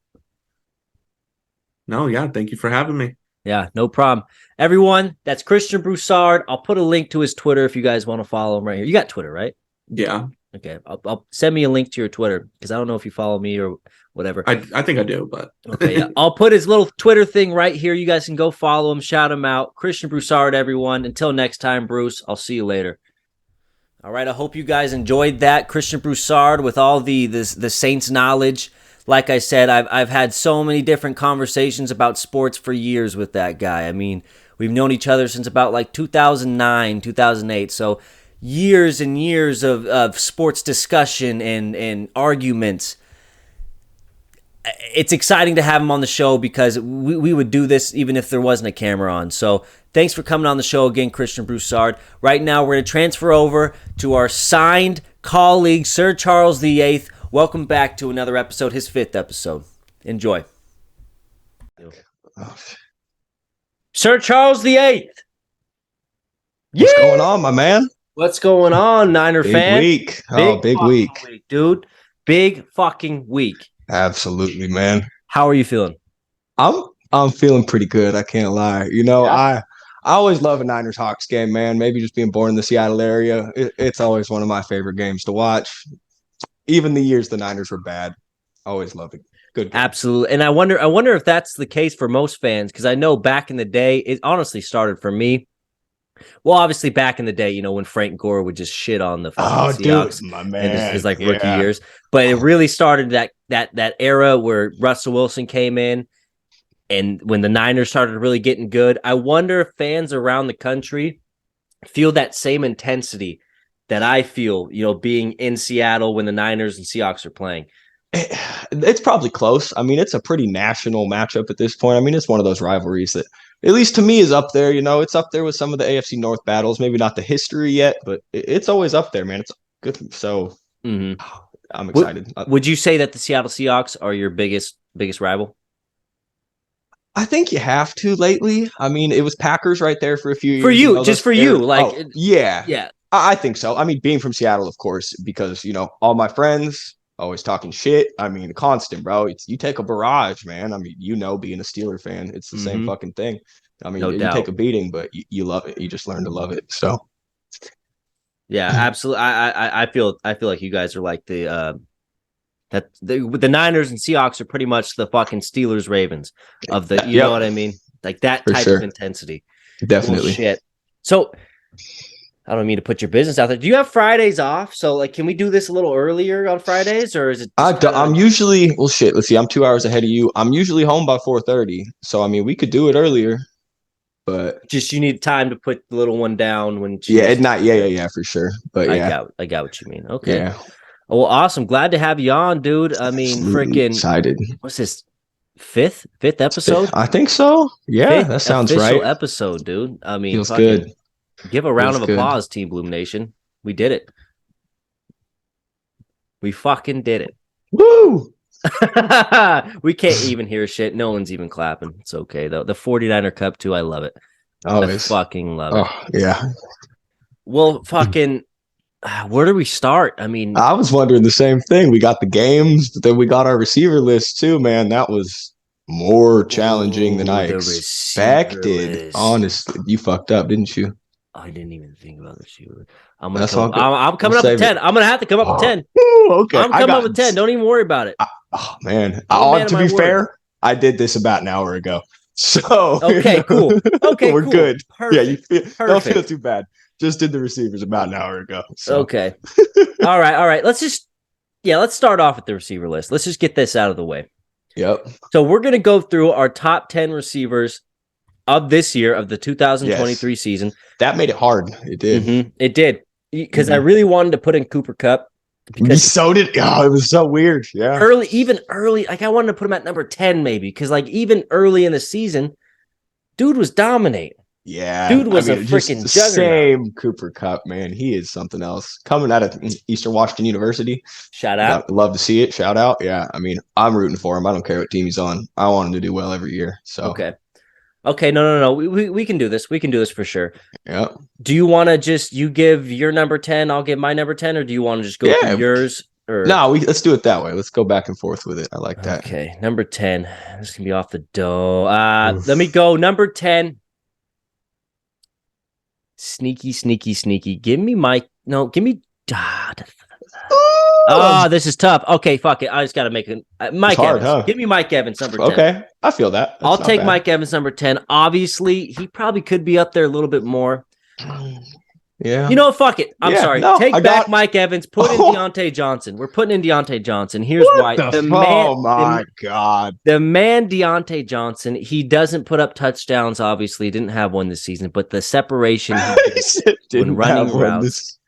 thank you for having me. Yeah, no problem. Everyone, that's Christian Broussard. I'll put a link to his Twitter if you guys want to follow him right here. You got Twitter, right? Yeah. Okay, I'll send me a link to your Twitter because I don't know if you follow me or whatever. I think I do, but okay, yeah. I'll put his little Twitter thing right here. You guys can go follow him, shout him out. Christian Broussard, everyone. Until next time, Bruce, I'll see you later. All right, I hope you guys enjoyed that. Christian Broussard with all the Saints knowledge. Like I said, I've had so many different conversations about sports for years with that guy. I mean, we've known each other since about like 2009, 2008. So years and years of sports discussion and arguments. It's exciting to have him on the show because we would do this even if there wasn't a camera on. So thanks for coming on the show again, Christian Broussard. Right now, we're going to transfer over to our signed colleague, Sir Charles VIII. Welcome back to another episode, his 5th episode. Enjoy. Sir Charles VIII. What's going on, my man? What's going on, Niner fan? Week. Big week. Dude. Big fucking week. Absolutely, man. How are you feeling? I'm feeling pretty good. I can't lie. You know, I always love a Niners Hawks game, man. Maybe just being born in the Seattle area, it's always one of my favorite games to watch. Even the years the Niners were bad, always loved it. Good game. Absolutely. And I wonder if that's the case for most fans, because I know back in the day, it honestly started for me. Well, obviously back in the day, you know, when Frank Gore would just shit on the fucking Seahawks, dude, my man, his like rookie years. But it really started that era where Russell Wilson came in, and when the Niners started really getting good. I wonder if fans around the country feel that same intensity that I feel, you know, being in Seattle when the Niners and Seahawks are playing. It's probably close. I mean, it's a pretty national matchup at this point. I mean, it's one of those rivalries that, at least to me, is up there. You know, it's up there with some of the AFC North battles. Maybe not the history yet, but it's always up there, man. It's good. So I'm excited. Would you say that the Seattle Seahawks are your biggest rival? I think you have to lately. I mean, it was Packers right there for a few years. For you, just for you. Like, yeah. I think so. I mean, being from Seattle, of course, because, you know, all my friends always talking shit. I mean, constant, bro. You take a barrage, man. I mean, you know, being a Steeler fan, it's the same fucking thing. I mean, you take a beating, but you love it. You just learn to love it. So, yeah, absolutely. I feel like you guys are like the Niners and Seahawks are pretty much the fucking Steelers Ravens of the. You know what I mean? Like that type of intensity. Definitely. Oh, shit. So. I don't mean to put your business out there. Do you have Fridays off? So, like, can we do this a little earlier on Fridays, or is it? I'm usually Let's see. I'm 2 hours ahead of you. I'm usually home by 4:30. So, I mean, we could do it earlier, but just you need time to put the little one down when. Yeah, for sure. But I got what you mean. Okay. Yeah. Oh, well, awesome. Glad to have you on, dude. I mean, freaking excited. What's this? Fifth episode? I think so. Yeah, that sounds right. Episode, dude. I mean, feels good. Give a round of applause, TBloom Nation. We did it. We fucking did it. Woo! We can't even hear shit. No one's even clapping. It's okay, though. The 49er Cup, too. I love it. I fucking love it. Oh, yeah. Well, fucking, where do we start? I mean, I was wondering the same thing. We got the games, but then we got our receiver list, too, man. That was more challenging than I expected. Honestly, you fucked up, didn't you? I didn't even think about the receiver. I'm coming up with 10. I'm gonna have to come up with 10. Okay. I'm coming up with 10. Don't even worry about it. Man. To be fair, I did this about an hour ago. So okay, cool. Okay, we're good. Perfect. Yeah, don't feel too bad. Just did the receivers about an hour ago. So. Okay. All right. Let's start off with the receiver list. Let's just get this out of the way. Yep. So we're gonna go through our top 10 receivers of this year, of the 2023 season. That made it hard. It did. Mm-hmm. It did. Because I really wanted to put in Cooper Kupp. Because so did. Oh, it was so weird. Yeah. Even early, like I wanted to put him at number 10 maybe. Because like even early in the season, dude was dominating. Yeah, Dude was a just freaking the juggernaut. same Cooper Cup, man. He is something else. Coming out of Eastern Washington University, Shout out. love to see it. Shout out, yeah. I mean, I'm rooting for him. I don't care what team he's on. I want him to do well every year. So Okay. No. We can do this. We can do this for sure. yeah. Do you want to just you give your number 10, I'll give my number 10, or do you want to just go through yours? Or No, let's do it that way. Let's go back and forth with it. I like that. Okay, number 10. This can be off the dome. Let me go. Number 10. Sneaky. Give me Mike. No, give me. This is tough. Okay, fuck it. I just got to make it. Mike Evans. Huh? Give me Mike Evans, number 10. Okay, I feel that. I'll take Mike Evans, number 10. Obviously, he probably could be up there a little bit more. Yeah. You know what? Fuck it. I'm sorry. Take back Mike Evans. Put in Deontay Johnson. We're putting in Deontay Johnson. Here's why. Oh, my God. The man Deontay Johnson, he doesn't put up touchdowns, obviously. He didn't have one this season, but the separation when running routes.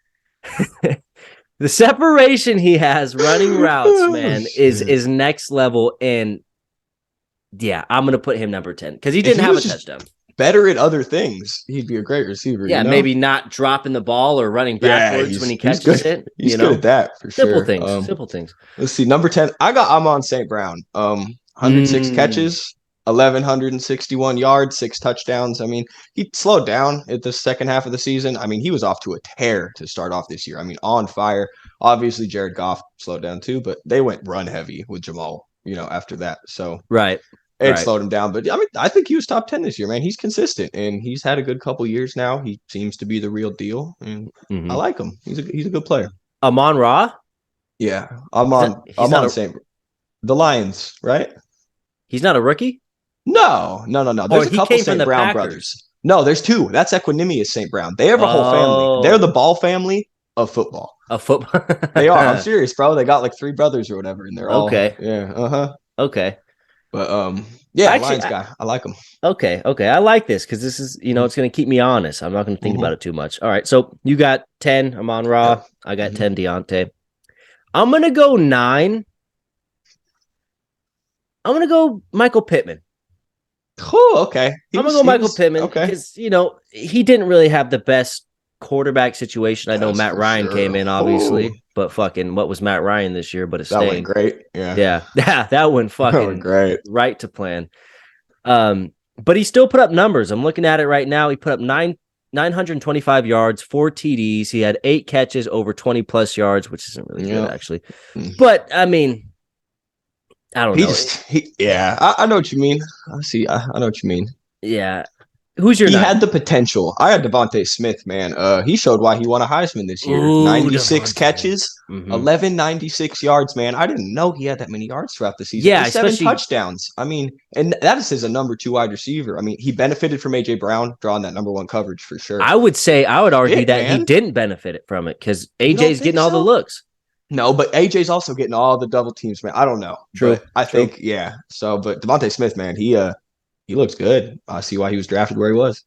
The separation he has running routes, man, is next level. And yeah, I'm going to put him number 10 because he didn't have a touchdown. Better at other things, he'd be a great receiver. Yeah, maybe not dropping the ball or running backwards when he catches it. He's good at that for sure. Simple things. Let's see, number 10. I'm on St. Brown. 106 catches, 1,161 yards, 6 touchdowns. I mean, he slowed down at the second half of the season. I mean, he was off to a tear to start off this year. I mean, on fire. Obviously, Jared Goff slowed down too, but they went run heavy with Jamal. After that. So right. It slowed him down, but I mean, I think he was top 10 this year, man. He's consistent, and he's had a good couple years now. He seems to be the real deal, and I like him. He's a good player. Amon-Ra? Yeah, I'm on the Lions, right? He's not a rookie? No. There's a couple St. Brown brothers. No, there's 2. That's Equanimous St. Brown. They have a whole family. They're the Ball family of football. They are. I'm serious, bro. They got like 3 brothers or whatever, and they're all Okay. But Lions guy, I like him. Okay, I like this because this is it's going to keep me honest. I'm not going to think about it too much. All right, so you got 10 Amon-Ra, I got 10 Deontay. I'm going to go 9. I'm going to go Michael Pittman. Oh, okay. I'm going to go Michael Pittman because he didn't really have the best quarterback situation. I know Matt Ryan came in, obviously. But fucking, what was Matt Ryan this year? But it stayed. That went great. Yeah. That went fucking great. Right to plan. But he still put up numbers. I'm looking at it right now. He put up 925 yards, 4 TDs. He had 8 catches over 20 plus yards, which isn't really good actually. But I mean, I don't know. I know what you mean. I know what you mean. Yeah. Who's your? He had the potential. I had Devontae Smith, man. He showed why he won a Heisman this year. 96 catches, 1,196 yards, man. I didn't know he had that many yards throughout the season. Yeah, 7 touchdowns. I mean, and that is as a number 2 wide receiver. I mean, he benefited from AJ Brown drawing that number 1 coverage for sure. I would argue that he didn't benefit from it because AJ's getting all the looks. No, but AJ's also getting all the double teams, man. I don't know. True. I think, So, but Devontae Smith, man, he looks good. I see why he was drafted where he was.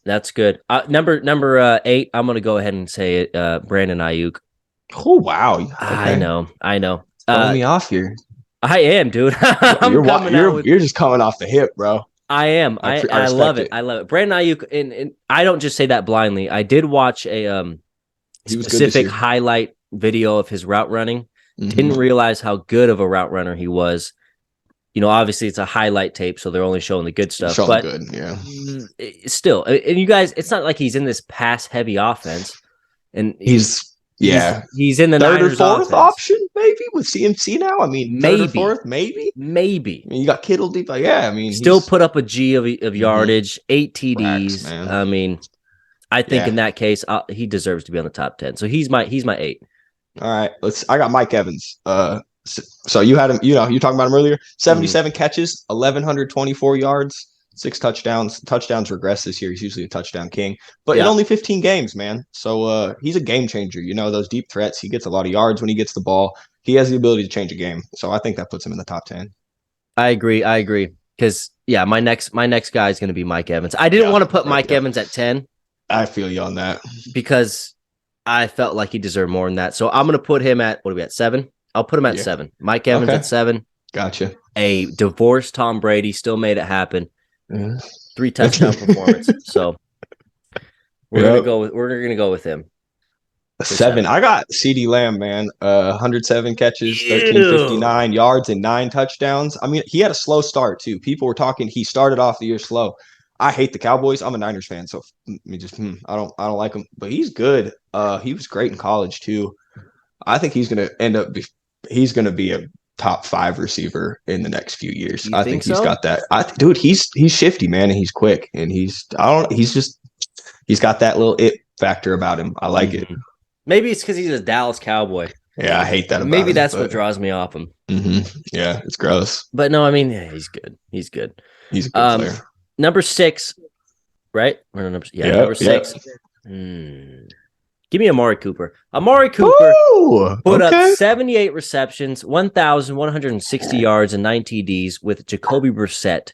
That's good. Number 8, I'm going to go ahead and say it. Brandon Ayuk. Oh, wow. Okay. I know. Throwing me off here. I am, dude. You're just coming off the hip, bro. I am. I love it. I love it. Brandon Ayuk, and I don't just say that blindly. I did watch a specific highlight video of his route running. Didn't realize how good of a route runner he was. Obviously it's a highlight tape, so they're only showing the good stuff. But good, yeah. Still, and you guys, it's not like he's in this pass-heavy offense, and he's in the third Niners or fourth offense. option, maybe with CMC now. I mean, maybe third or fourth, maybe. I mean, you got Kittle deep. I mean, still put up a G of yardage, 8 TDs. I mean, I think in that case, he deserves to be on the top 10. So he's my 8. All right, I got Mike Evans. So you had him, you talking about him earlier. 77 catches, 1,124 yards, 6 touchdowns. Touchdowns regress this year. He's usually a touchdown king, but in only 15 games, man. So he's a game changer. Those deep threats. He gets a lot of yards when he gets the ball. He has the ability to change a game. So I think that puts him in the top 10. I agree. Because my next guy is going to be Mike Evans. I didn't want to put Mike Evans at 10. I feel you on that because I felt like he deserved more than that. So I'm going to put him at 7. I'll put him at 7. Mike Evans at 7. Gotcha. A divorced Tom Brady still made it happen. Yeah. 3 touchdown performance. So we're gonna go with him. 7. I got CD Lamb, man. 107 catches, Ew. 1359 yards, and 9 touchdowns. I mean, he had a slow start too. People were talking. He started off the year slow. I hate the Cowboys. I'm a Niners fan, so I don't like him, but he's good. He was great in college too. I think he's gonna he's gonna be a top 5 receiver in the next few years. I think he's got that. Dude, he's shifty, man, and he's quick, and he's got that little it factor about him. I like it. Maybe it's because he's a Dallas Cowboy. Yeah, I hate that about Maybe him, that's what draws me off him. Yeah, it's gross. But no, I mean, yeah, he's good. He's good. He's a good player. Number 6, right? Number 6. Give me Amari Cooper. Amari Cooper put up 78 receptions, 1,160 yards, and 9 TDs with Jacoby Brissett.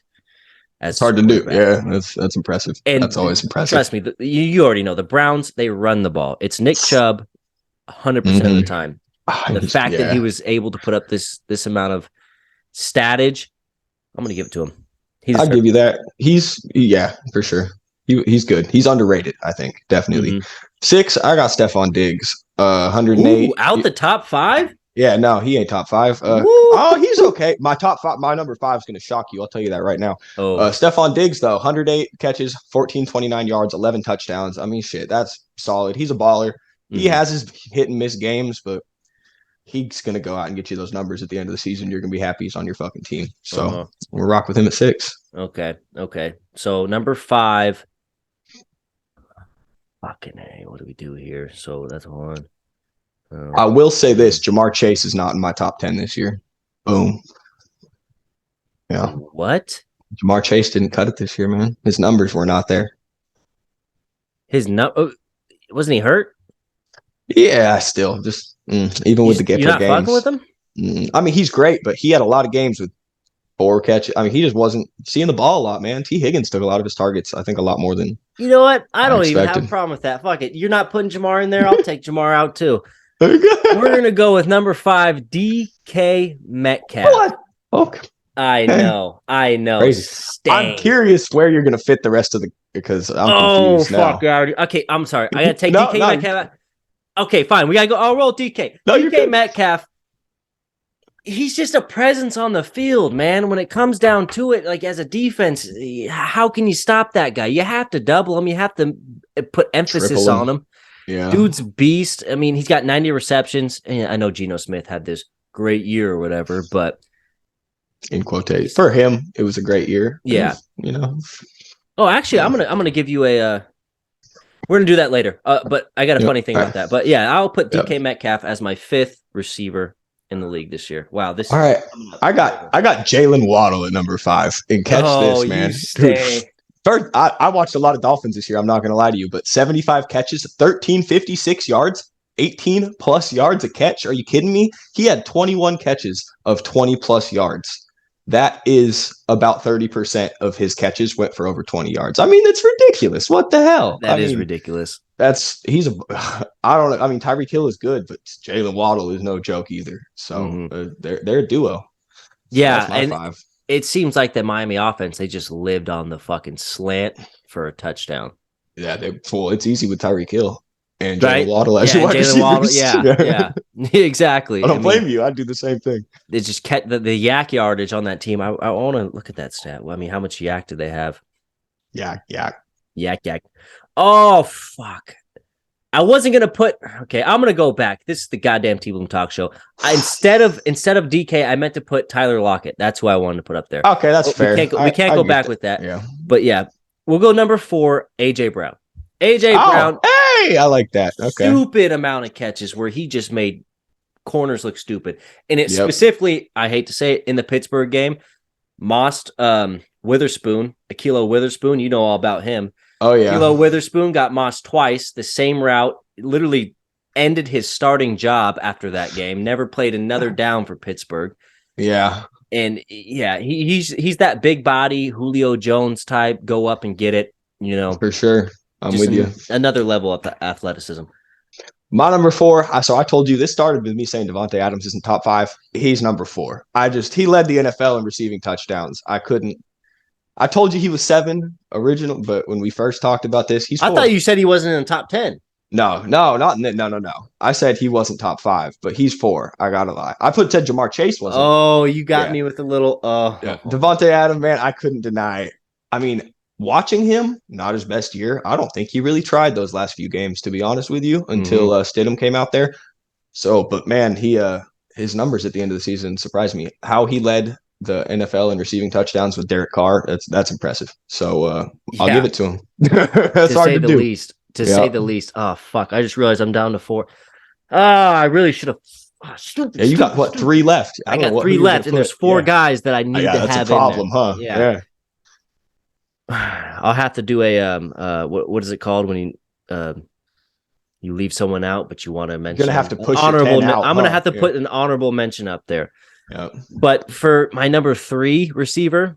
It's hard to do. Yeah, that's impressive. And that's always impressive. Trust me, you already know the Browns, they run the ball. It's Nick Chubb 100% of the time. The fact that he was able to put up this amount of statage, I'm going to give it to him. I'll give you that. For sure. He's good. He's underrated, I think. Definitely. 6, I got Stephon Diggs. 108. Out the top 5? Yeah, no, he ain't top 5. He's okay. My top 5, my number 5 is going to shock you. I'll tell you that right now. Stephon Diggs, though, 108 catches, 1,429 yards, 11 touchdowns. I mean, shit, that's solid. He's a baller. He has his hit and miss games, but he's going to go out and get you those numbers at the end of the season. You're going to be happy he's on your fucking team. So we'll rock with him at 6. Okay. So number 5. Fucking A. What do we do here? So that's 1. I will say this: Jamar Chase is not in my top 10 this year. Boom. Yeah. What? Jamar Chase didn't cut it this year, man. His numbers were not there. Wasn't he hurt? Yeah, still just even with the games. You're not fucking with him? I mean, he's great, but he had a lot of games with 4 catches. I mean, he just wasn't seeing the ball a lot, man. T. Higgins took a lot of his targets. I think a lot more than. You know what? I don't even have a problem with that. Fuck it. You're not putting Jamar in there. I'll take Jamar out too. We're gonna go with number 5, DK Metcalf. What? Okay. I know. Crazy. I'm curious where you're gonna fit the rest of the because I'm confused now. Fuck! Okay, I'm sorry. I gotta take DK Metcalf out. Okay, fine. We gotta go. I'll roll DK. DK Metcalf. He's just a presence on the field, man. When it comes down to it, like as a defense, how can you stop that guy? You have to double him. You have to put emphasis on him. Yeah. Dude's beast. I mean, he's got 90 receptions. And I know Geno Smith had this great year or whatever, but in quotation for him, it was a great year. Yeah. Oh, actually, I'm gonna give you a. We're gonna do that later. But I got a funny thing about that. But yeah, I'll put DK Metcalf as my 5th receiver in the league this year. Wow, this. All right, I got Jalen Waddle at number 5. And catch this, man. First, I watched a lot of Dolphins this year. I'm not going to lie to you, but 75 catches, 1,356 yards, 18 plus yards a catch. Are you kidding me? He had 21 catches of 20 plus yards. That is about 30% of his catches went for over 20 yards. I mean, that's ridiculous. What the hell? That is ridiculous. I don't know. I mean, Tyreek Hill is good, but Jalen Waddle is no joke either. So they're a duo. So yeah, that's my 5. It seems like the Miami offense, they just lived on the fucking slant for a touchdown. Yeah, it's easy with Tyreek Hill and Jalen Waddle as your wide receivers. Yeah, exactly. I don't blame you. I'd do the same thing. They just kept the yak yardage on that team. I want to look at that stat. I mean, how much yak did they have? Yak. Oh, fuck. I wasn't gonna put. Okay, I'm gonna go back. This is the goddamn TBloom talk show. Instead of DK, I meant to put Tyler Lockett. That's who I wanted to put up there. Okay, that's fair. We can't go back with that. Yeah, but yeah, we'll go number 4, AJ Brown. Brown. Hey, I like that. Okay, stupid amount of catches where he just made corners look stupid, and it specifically, I hate to say it, in the Pittsburgh game, mossed Witherspoon, Ahkello Witherspoon. You know all about him. Oh, yeah. Ahkello Witherspoon got mossed twice, the same route, literally ended his starting job after that game, never played another down for Pittsburgh. Yeah. And yeah, he's that big body, Julio Jones type, go up and get it, For sure. I'm with you. Another level of the athleticism. My number 4, so I told you this started with me saying Devontae Adams isn't top 5. He's number 4. He led the NFL in receiving touchdowns. I couldn't I told you he was 7 original, but when we first talked about this, he's 4. I thought you said he wasn't in the top 10. No. I said he wasn't top 5, but he's 4. I gotta lie. I said Jamar Chase wasn't. Oh, you got me with a little. Yeah. Devontae Adams, man, I couldn't deny it. I mean, watching him, not his best year. I don't think he really tried those last few games, to be honest with you, until Stidham came out there. So, but man, his numbers at the end of the season surprised me. How he led the NFL in receiving touchdowns with Derek Carr, that's impressive. So I'll give it to him. That's hard to do. To say the least. Oh, fuck. I just realized I'm down to 4. I really should have. Yeah, you got what, 3 left? I got 3 left, and there's 4 guys that I need to that's have a problem, in there. huh? Yeah. I'll have to do a what is it called when you leave someone out, but you want to mention. You're gonna have to push honorable. Out, I'm gonna have to put an honorable mention up there. Yeah. But for my number 3 receiver,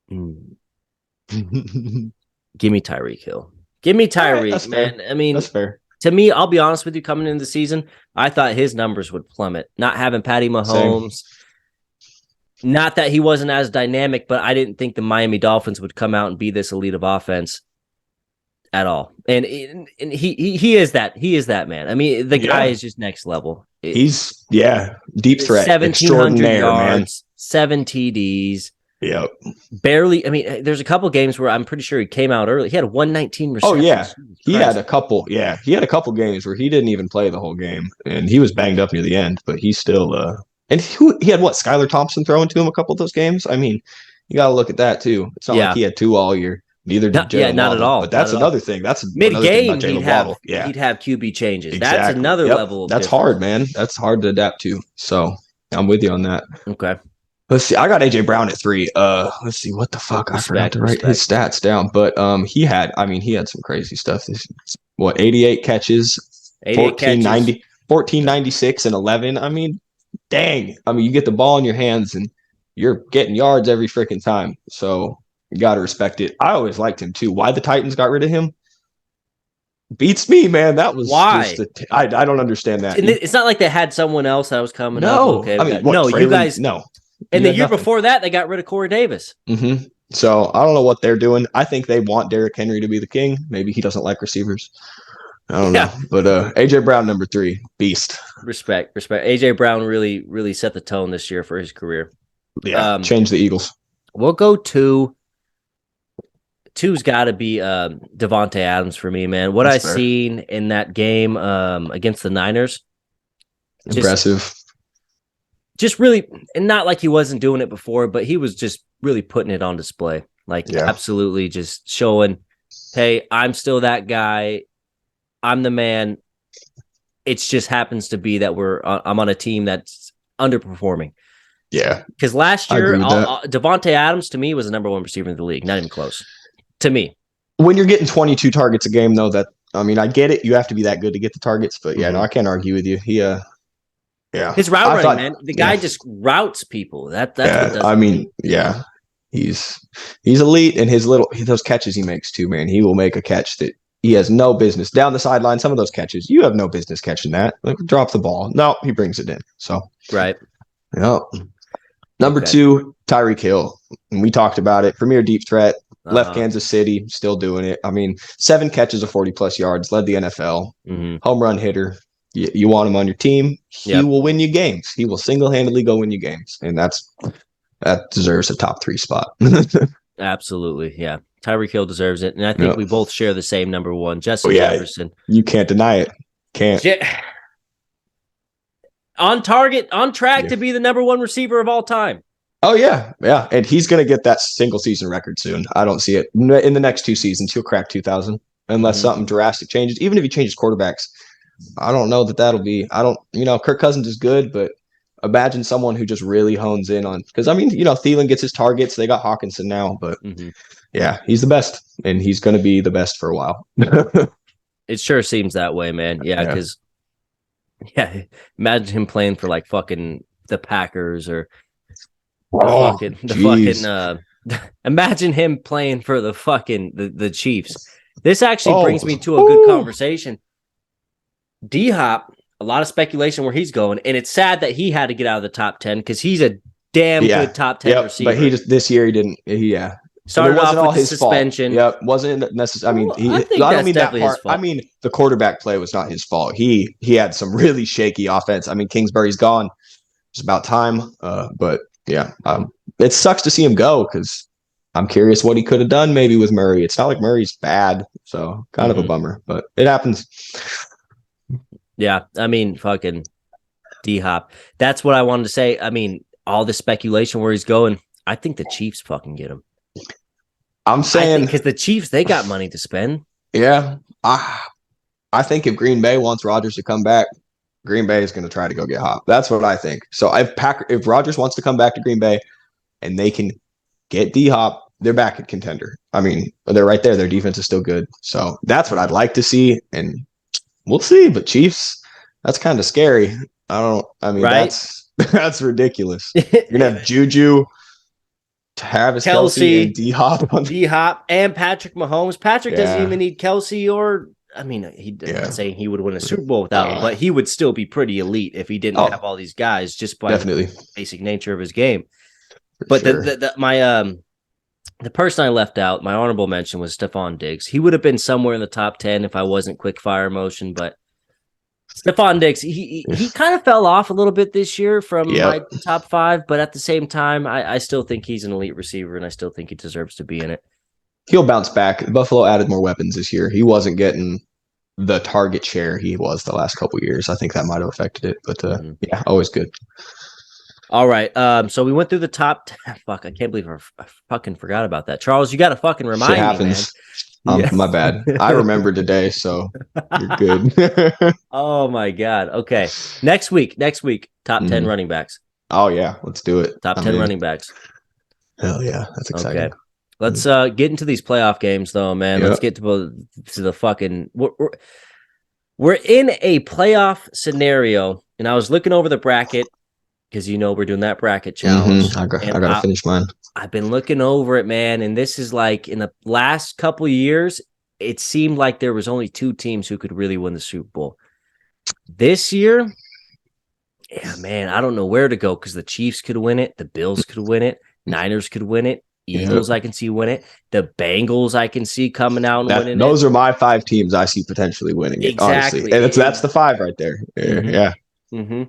give me Tyreek Hill. Give me Tyreek, right, man. Fair. I mean, that's fair. To me, I'll be honest with you, coming into the season, I thought his numbers would plummet. Not having Patty Mahomes. Same. Not that he wasn't as dynamic, but I didn't think the Miami Dolphins would come out and be this elite of offense at all. And he is that. He is that, man. I mean, the guy is just next level. He's deep threat, 1,700 yards, 7 TDs. Yep. Barely. I mean, there's a couple games where I'm pretty sure he came out early. He had 119 receptions. Oh yeah, he had a couple. Yeah, he had a couple games where he didn't even play the whole game, and he was banged up near the end. But he still. And he had what? Skylar Thompson throwing to him a couple of those games. I mean, you got to look at that too. It's not like he had 2 all year. Neither did Jalen Waddle. Not at all. But that's another thing. That's mid-game. He'd have QB changes. Exactly. That's another level. That's hard, man. That's hard to adapt to. So I'm with you on that. Okay. Let's see. I got AJ Brown at 3. Let's see what the fuck. I forgot to write his stats down, but he had some crazy stuff. 88 catches, 1496 and 11. I mean, dang. I mean, you get the ball in your hands and you're getting yards every freaking time. So you got to respect it. I always liked him too. Why the Titans got rid of him beats me, man. That was why I don't understand that. It's not like they had someone else that was coming up. Okay, I mean, you guys. No. And the year before that, they got rid of Corey Davis. Mm-hmm. So I don't know what they're doing. I think they want Derrick Henry to be the king. Maybe he doesn't like receivers. I don't know. But AJ Brown, number 3, beast. Respect. AJ Brown really, really set the tone this year for his career. Yeah, changed the Eagles. We'll go 2. 2's got to be Devontae Adams for me, man. What I've seen in that game against the Niners. Impressive. Just really, and not like he wasn't doing it before, but he was just really putting it on display. Absolutely just showing, hey, I'm still that guy. I'm the man. It just happens to be that I'm on a team that's underperforming. Yeah. Because last year, Devontae Adams, to me, was the number 1 receiver in the league. Not even close. To me. When you're getting 22 targets a game, though, I get it. You have to be that good to get the targets. But, no, I can't argue with you. Yeah. His route running, man. The guy just routes people. That's what does He's elite, and those catches he makes too, man. He will make a catch that he has no business down the sideline. Some of those catches, you have no business catching that. Drop the ball. No, he brings it in. So right. Yeah. Number 2, Tyreek Hill. And we talked about it. Premier deep threat. Left Kansas City, still doing it. I mean, 7 catches of 40-plus yards, led the NFL. Mm-hmm. Home run hitter. You want him on your team, he will win you games. He will single-handedly go win you games. And that deserves a top 3 spot. Absolutely, yeah. Tyreek Hill deserves it. And I think we both share the same number 1, Justin Jefferson. You can't deny it. Can't. On target, on track to be the number 1 receiver of all time. Oh, yeah. Yeah. And he's going to get that single-season record soon. I don't see it. In the next 2 seasons, he'll crack 2,000 unless something drastic changes. Even if he changes quarterbacks, I don't know that'll be – Kirk Cousins is good, but imagine someone who just really hones in on – because, Thielen gets his targets. They got Hawkinson now, but, he's the best, and he's going to be the best for a while. It sure seems that way, man. Yeah, because, imagine him playing for, fucking the Packers or imagine him playing for the fucking the Chiefs. This actually brings me to a good conversation. D-Hop, a lot of speculation where he's going, and it's sad that he had to get out of the top 10 because he's a damn good top 10 receiver. But this year he didn't. Yeah. Started off with all his suspension. Fault. Yep, wasn't necessary. I mean, I think I that's don't mean definitely that part. his fault. I mean, the quarterback play was not his fault. He had some really shaky offense. I mean, Kingsbury's gone. It's about time. But yeah, it sucks to see him go because I'm curious what he could have done maybe with Murray. It's not like Murray's bad, so kind of a bummer, but it happens. Yeah, I mean, fucking D-Hop. That's what I wanted to say. I mean, all the speculation where he's going, I think the Chiefs fucking get him. I'm saying because the Chiefs, they got money to spend. Yeah, I think if Green Bay wants Rodgers to come back, Green Bay is going to try to go get Hop. That's what I think. So if Rodgers wants to come back to Green Bay and they can get D-Hop, they're back at contender. I mean, they're right there. Their defense is still good. So that's what I'd like to see, and we'll see. But Chiefs, that's kind of scary. Right? That's ridiculous. You're gonna have Juju, Travis Kelce, and D-Hop and Patrick Mahomes. Patrick doesn't even need Kelce or. I mean, I'm not saying he would win a Super Bowl without him, but he would still be pretty elite if he didn't have all these guys just by the basic nature of his game. But the person I left out, my honorable mention was Stephon Diggs. He would have been somewhere in the top 10 if I wasn't quick fire motion, but Stephon Diggs, he kind of fell off a little bit this year from my top 5, but at the same time, I still think he's an elite receiver, and I still think he deserves to be in it. He'll bounce back. Buffalo added more weapons this year. He wasn't getting the target share he was the last couple of years. I think that might have affected it, but yeah, always good. All right. So we went through the top 10. Fuck, I can't believe I fucking forgot about that. Charles, you got to fucking remind me, man. My bad. I remembered today, so you're good. Oh my God. Okay. Next week, top 10 running backs. Oh yeah, let's do it. Top 10 running backs. Hell yeah, that's exciting. Okay. Let's get into these playoff games, though, man. Yep. Let's get to the fucking. We're in a playoff scenario, and I was looking over the bracket because we're doing that bracket challenge. I gotta finish mine. I've been looking over it, man, and this is like in the last couple of years, it seemed like there was only 2 teams who could really win the Super Bowl. This year, yeah, man, I don't know where to go because the Chiefs could win it, the Bills could win it, Niners could win it. Eagles, I can see win it. The Bengals, I can see coming out and winning those are my 5 teams I see potentially winning it, honestly. And that's the 5 right there. Yeah. Mm-hmm.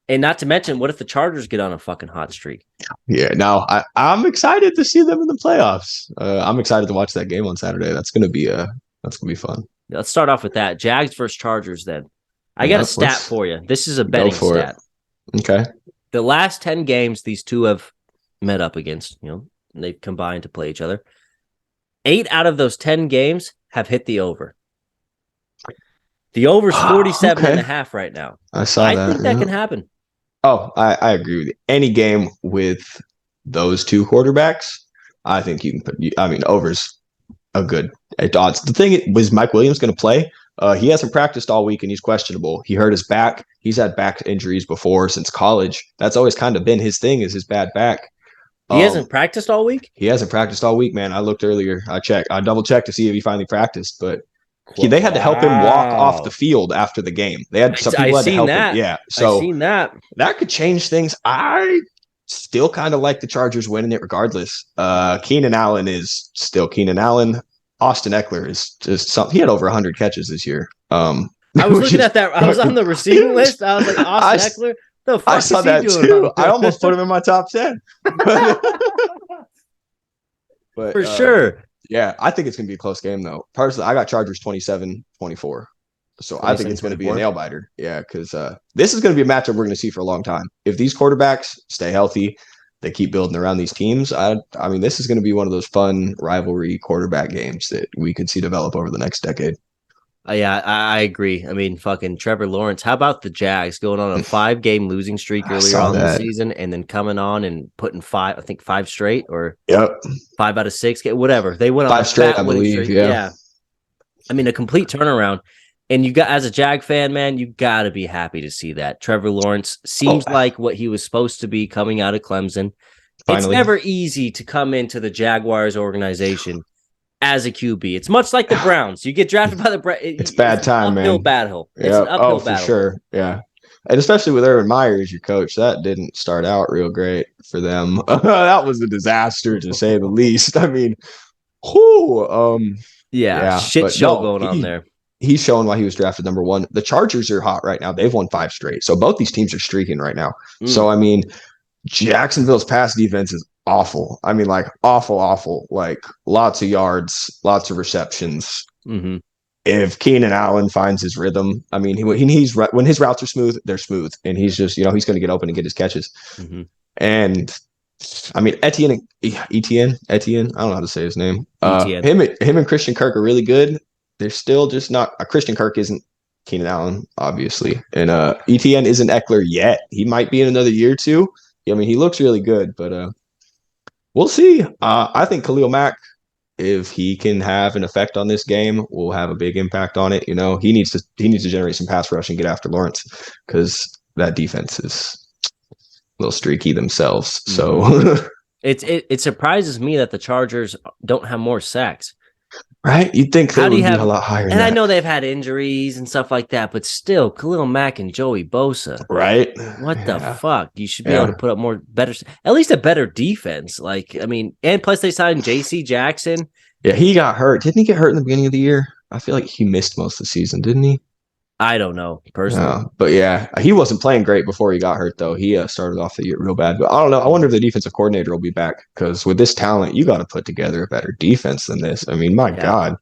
And not to mention, what if the Chargers get on a fucking hot streak? Yeah, no, I'm excited to see them in the playoffs. I'm excited to watch that game on Saturday. That's gonna be fun. Let's start off with that. Jags versus Chargers then. I got a stat for you. This is a betting stat. Okay. The last 10 games these two have met up against, they've combined to play each other. 8 out of those 10 games have hit the over. The over's 47.5 right now. I saw that. I think that can happen. Oh, I agree with you. Any game with those 2 quarterbacks, I think you can put. I mean, over's a good odds. The thing was, Mike Williams going to play. He hasn't practiced all week and he's questionable. He hurt his back. He's had back injuries before since college. That's always kind of been his thing, is his bad back. He hasn't practiced all week? He hasn't practiced all week, man. I looked earlier. I double checked to see if he finally practiced, but they had to help him walk off the field after the game. They had some people had to help him. Yeah. So I've seen that. That could change things. I still kind of like the Chargers winning it regardless. Keenan Allen is still Keenan Allen. Austin Eckler is just something. He had over 100 catches this year. I was looking at that. I was on the receiving list. I was like, Austin Eckler? The fuck I saw that too. I almost put him in my top 10. But for sure. Yeah, I think it's going to be a close game, though. Personally, I got Chargers 27-24. So I think it's going to be a nail-biter. Yeah, because this is going to be a matchup we're going to see for a long time. If these quarterbacks stay healthy, they keep building around these teams, I mean, this is going to be one of those fun rivalry quarterback games that we could see develop over the next decade. Yeah, I agree. I mean, fucking Trevor Lawrence. How about the Jags going on a 5-game losing streak earlier on the season and then coming on and putting 5 straight or 5 out of 6, whatever. They went on 5 straight, I believe. Yeah. I mean, a complete turnaround. And you got, as a Jag fan, man, you got to be happy to see that. Trevor Lawrence seems like what he was supposed to be coming out of Clemson. Finally. It's never easy to come into the Jaguars organization as a QB. It's much like the Browns. You get drafted by the Browns. It's bad time, man. Uphill battle. It's an uphill battle. For sure. Yeah. And especially with Urban Meyer as your coach, that didn't start out real great for them. That was a disaster to say the least. I mean, yeah, shit but show no, going on there. He's showing why he was drafted number 1. The Chargers are hot right now. They've won 5 straight. So both these teams are streaking right now. So, I mean, Jacksonville's pass defense is awful. I mean, like, awful. Like, lots of yards, lots of receptions. Mm-hmm. If Keenan Allen finds his rhythm, I mean, when his routes are smooth, they're smooth. And he's just, he's going to get open and get his catches. Mm-hmm. And, I mean, Etienne, I don't know how to say his name. Him and Christian Kirk are really good. They're still just not Christian Kirk isn't Keenan Allen, obviously. And Etienne isn't Eckler yet. He might be in another year or two. I mean, he looks really good, but we'll see. I think Khalil Mack, if he can have an effect on this game, will have a big impact on it. He needs to generate some pass rush and get after Lawrence, because that defense is a little streaky themselves. So it surprises me that the Chargers don't have more sacks. Right? You'd think they would be a lot higher. And I know they've had injuries and stuff like that, but still, Khalil Mack and Joey Bosa. Right? What the fuck? You should be able to put up at least a better defense. Like, I mean, and plus they signed J.C. Jackson. Yeah, he got hurt. Didn't he get hurt in the beginning of the year? I feel like he missed most of the season, didn't he? I don't know, personally. But yeah, he wasn't playing great before he got hurt, though. He started off the year real bad. But I don't know. I wonder if the defensive coordinator will be back, because with this talent, you got to put together a better defense than this. I mean, my God.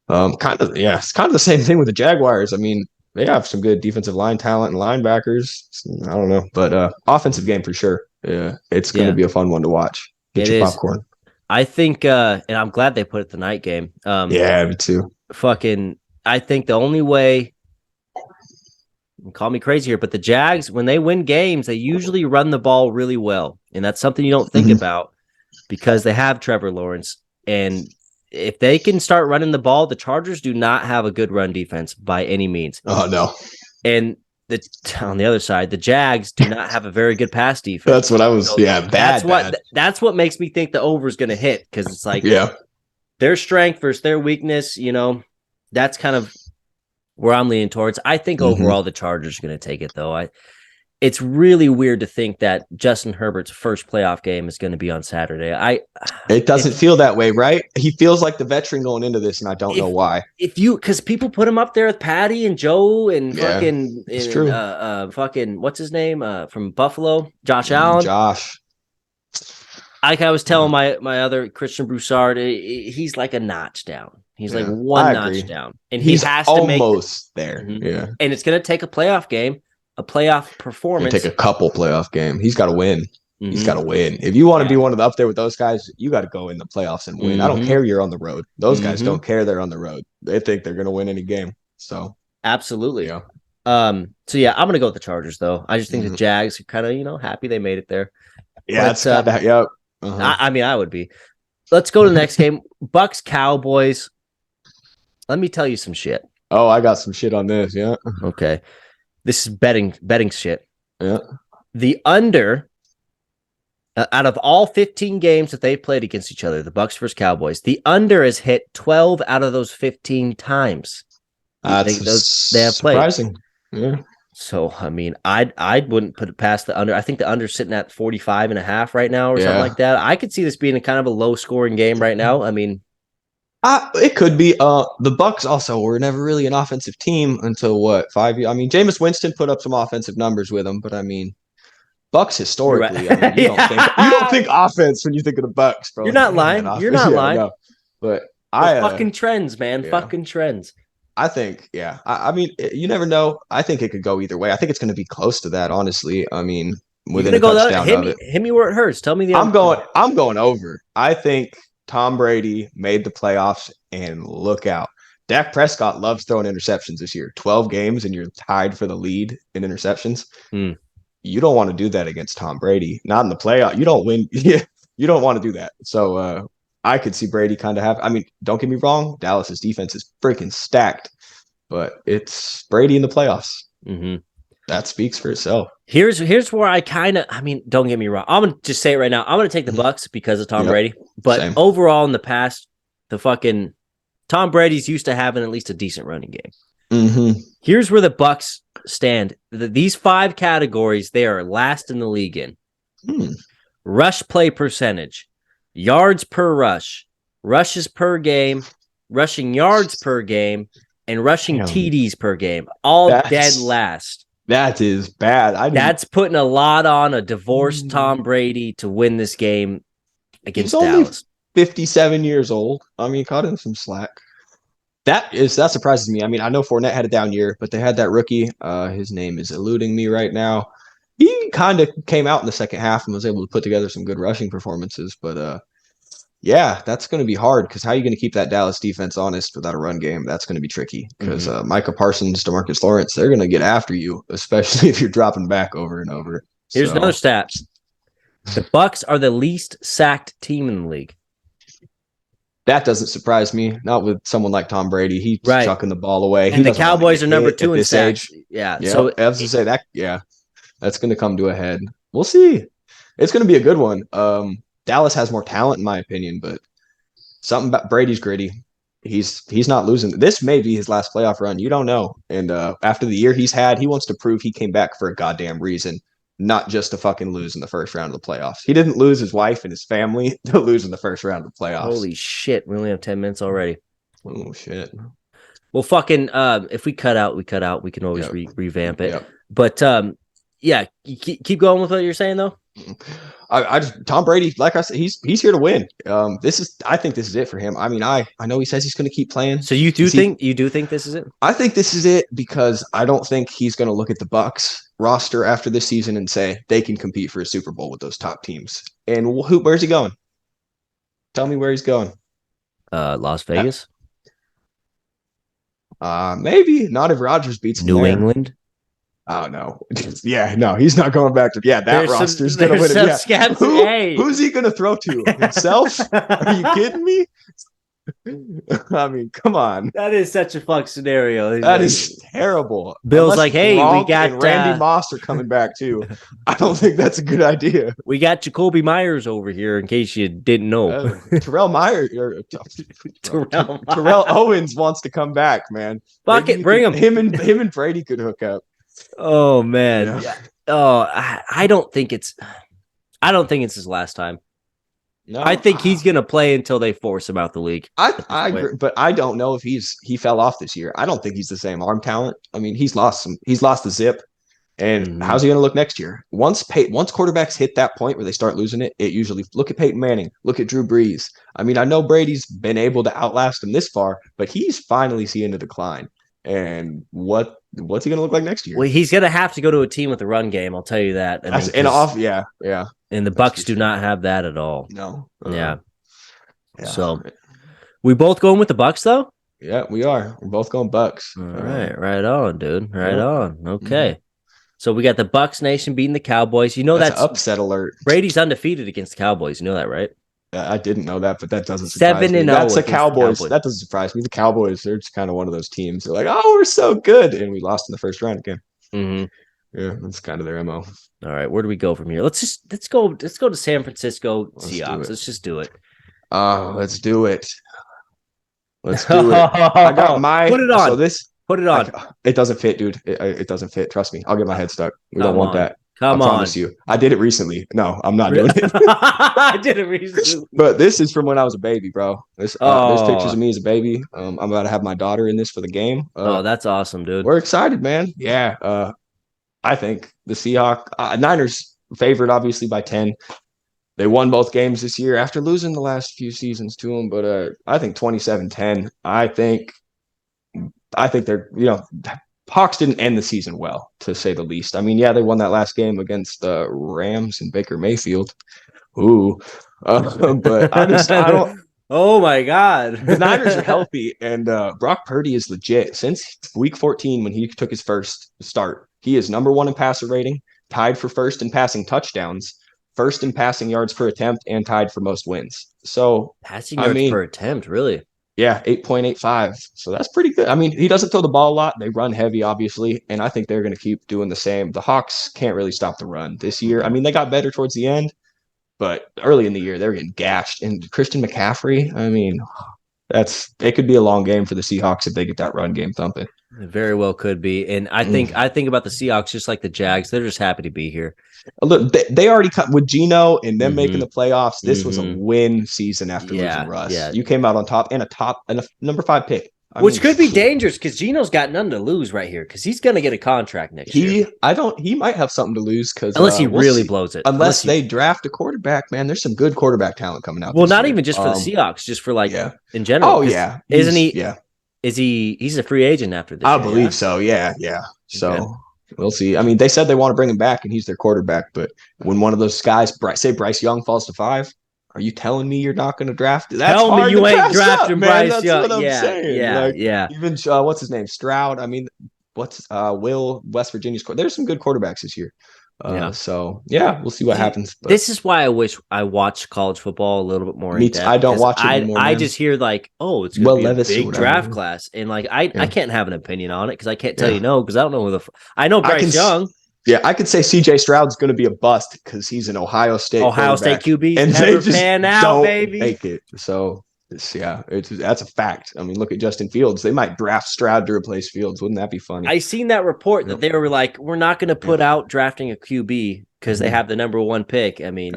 It's kind of the same thing with the Jaguars. I mean, they have some good defensive line talent and linebackers. I don't know. But offensive game for sure. Yeah, it's going to be a fun one to watch. Get your popcorn. I think, and I'm glad they put it the night game. Yeah, me too. I think the only way, call me crazy here, but the Jags, when they win games, they usually run the ball really well. And that's something you don't think about, because they have Trevor Lawrence. And if they can start running the ball, the Chargers do not have a good run defense by any means. Oh, no. And on the other side, the Jags do not have a very good pass defense. That's what I was, bad. That's what makes me think the over is going to hit, because it's like their strength versus their weakness, that's kind of where I'm leaning towards. I think overall the Chargers are going to take it, though. It's really weird to think that Justin Herbert's first playoff game is going to be on Saturday. It doesn't feel that way, right? He feels like the veteran going into this, and I don't know why. Because people put him up there with Patty and Joe and fucking, what's his name from Buffalo, Josh Allen. Josh. Like I was telling my other Christian Broussard, he's like a notch down. He's like one notch down, and he has to make almost there. Yeah, and it's going to take a playoff game. A playoff performance. Take a couple playoff games. He's got to win. He's got to win. If you want to be one of the up there with those guys, you got to go in the playoffs and win. I don't care you're on the road. Those guys don't care they're on the road. They think they're going to win any game. So absolutely. Yeah. I'm going to go with the Chargers, though. I just think the Jags are kind of, happy they made it there. Yeah, that's that. Yep. I mean, I would be. Let's go to the next game. Bucks Cowboys. Let me tell you some shit. Oh, I got some shit on this. Yeah. Okay. This is betting shit. Yeah. The under, out of all 15 games that they've played against each other, the Bucks versus Cowboys, the under has hit 12 out of those 15 times. They have played. Surprising. Yeah. So, I mean, I wouldn't put it past the under. I think the under's sitting at 45.5 right now or something like that. I could see this being a kind of a low-scoring game right now. I mean, it could be. The Bucks also were never really an offensive team until 5 years. I mean, Jameis Winston put up some offensive numbers with them, but I mean, Bucks historically, right. I mean, you don't think offense when you think of the Bucks, bro. You're not lying. You're not lying. No. But fucking trends, man. Yeah. Fucking trends. I think, I mean, you never know. I think it could go either way. I think it's going to be close to that, honestly. I mean, within a touchdown of it. Hit me where it hurts. Tell me the. I'm going over. I think Tom Brady made the playoffs, and look out. Dak Prescott loves throwing interceptions this year. 12 games and you're tied for the lead in interceptions. You don't want to do that against Tom Brady. Not in the playoff. You don't win. You don't want to do that. So I could see Brady kind of I mean, don't get me wrong. Dallas's defense is freaking stacked, but it's Brady in the playoffs. That speaks for itself. Here's where I mean, don't get me wrong. I'm going to just say it right now. I'm going to take the Bucks because of Tom Brady. But overall in the past, the fucking Tom Brady's used to having at least a decent running game. Here's where the Bucks stand. These 5 categories, they are last in the league in. Rush play percentage, yards per rush, rushes per game, rushing yards per game, and rushing TDs per game. All dead last. That is bad. That's putting a lot on a divorced Tom Brady to win this game against Dallas. 57 years old. I mean, caught in some slack. That surprises me. I mean, I know Fournette had a down year, but they had that rookie. His name is eluding me right now. He kind of came out in the second half and was able to put together some good rushing performances. But yeah, that's going to be hard because how are you going to keep that Dallas defense honest without a run game? That's going to be tricky because Micah Parsons, DeMarcus Lawrence, they're going to get after you, especially if you're dropping back over and over. Here's another stat. The Bucs are the least sacked team in the league. That doesn't surprise me. Not with someone like Tom Brady. He's chucking the ball away. And the Cowboys are number 2 in sacks. Yeah. So I have to say that. Yeah, that's going to come to a head. We'll see. It's going to be a good one. Dallas has more talent, in my opinion, but something about Brady's gritty. He's not losing. This may be his last playoff run. You don't know. And after the year he's had, he wants to prove he came back for a goddamn reason, not just to fucking lose in the first round of the playoffs. He didn't lose his wife and his family to lose in the first round of the playoffs. Holy shit. We only have 10 minutes already. Oh, shit. Well, fucking, if we cut out. We can always revamp it. Yep. But, yeah, keep going with what you're saying, though. Tom Brady, like I said, he's here to win. I think this is it for him. I mean, I know he says he's going to keep playing. So you do think this is it? I think this is it because I don't think he's going to look at the Bucs roster after this season and say they can compete for a Super Bowl with those top teams. And where's he going? Tell me where he's going. Las Vegas. Maybe not if Rodgers beats New England. Oh no! Yeah, no, he's not going back to. Yeah, that roster's going to win it. Yeah. Who's he going to throw to? Himself? Are you kidding me? I mean, come on. That is such a fuck scenario. That is terrible. Bill's like, hey, we got Randy Moss are coming back too. I don't think that's a good idea. We got Jacoby Myers over here in case you didn't know. Terrell Owens wants to come back, man. Fuck it, bring him. Him and Brady could hook up. Oh man. Yeah. Oh, I don't think it's his last time. No, I think he's gonna play until they force him out the league. I agree, but I don't know if he fell off this year. I don't think he's the same arm talent. I mean, he's lost the zip. And how's he gonna look next year? Once quarterbacks hit that point where they start losing it, usually look at Peyton Manning, look at Drew Brees. I mean, I know Brady's been able to outlast him this far, but he's finally seeing a decline. And what's he gonna look like next year? Well, he's gonna have to go to a team with a run game. I'll tell you that. Yeah. And the Bucs do not have that at all. No. Yeah. So, we both going with the Bucs though? Yeah, we are. We're both going Bucs. All right, right on, dude. Right on. Okay. Mm-hmm. So we got the Bucs Nation beating the Cowboys. You know that's upset alert. Brady's undefeated against the Cowboys. You know that, right? I didn't know that, but that doesn't surprise me. 7-0. That's the Cowboys. That doesn't surprise me. The Cowboys, they're just kind of one of those teams. They're like, oh, we're so good, and we lost in the first round again. Mm-hmm. Yeah, that's kind of their MO. All right, where do we go from here? Let's go to San Francisco Seahawks. Let's just do it. Let's do it. Let's do it. I got my put it on. So put it on. It doesn't fit, dude. It doesn't fit. Trust me. I'll get my head stuck. We don't want that. I promise you. I did it recently. No, I'm not doing it. I did it recently. But this is from when I was a baby, bro. There's pictures of me as a baby. I'm about to have my daughter in this for the game. That's awesome, dude. We're excited, man. Yeah. I think the Seahawks, Niners favored obviously by 10. They won both games this year after losing the last few seasons to them. But I think 27-10. I think they're, Hawks didn't end the season well, to say the least. I mean, yeah, they won that last game against the Rams and Baker Mayfield. Ooh. But I don't. Oh, my God. The Niners are healthy, and Brock Purdy is legit. Since week 14, when he took his first start, he is number 1 in passer rating, tied for first in passing touchdowns, first in passing yards per attempt, and tied for most wins. So passing yards per attempt, really? Yeah, 8.85. So that's pretty good. I mean, he doesn't throw the ball a lot. They run heavy, obviously, and I think they're going to keep doing the same. The Hawks can't really stop the run this year. I mean, they got better towards the end, but early in the year, they were getting gashed. And Christian McCaffrey, I mean, it could be a long game for the Seahawks if they get that run game thumping. It very well could be. And I think about the Seahawks just like the Jags. They're just happy to be here. Look, they already cut with Geno and them making the playoffs. This was a Mhm. win season after losing Russ. Yeah. You came out on top and a number 5 pick. Which could be dangerous because Geno's got none to lose right here because he's going to get a contract next year. He might have something to lose because unless he really blows it. Unless they draft a quarterback, man. There's some good quarterback talent coming out. Well, not even just for the Seahawks, just for in general. Oh yeah, isn't he? Yeah, is he? He's a free agent after this. I believe so. Yeah. So. Okay. We'll see. I mean, they said they want to bring him back, and he's their quarterback. But when one of those guys, say Bryce Young, falls to 5, are you telling me you're not going to draft? Tell me you ain't drafting Bryce Young. That's what I'm saying. Yeah. Even what's his name, Stroud. I mean, Will West Virginia's? There's some good quarterbacks this year. So yeah, we'll see what happens. But this is why I wish I watched college football a little bit more. I don't watch it anymore. I just hear oh, it's going to be a big draft class, and I can't have an opinion on it because I can't tell you no because I don't know I know Bryce Young. Yeah, I could say C.J. Stroud's going to be a bust because he's an Ohio State QB, and they just pan out, don't baby. Make it. So that's a fact. I mean, look at Justin Fields. They might draft Stroud to replace Fields. Wouldn't that be funny? I seen that report that they were like, we're not going to put out drafting a QB because they have the number 1 pick. I mean,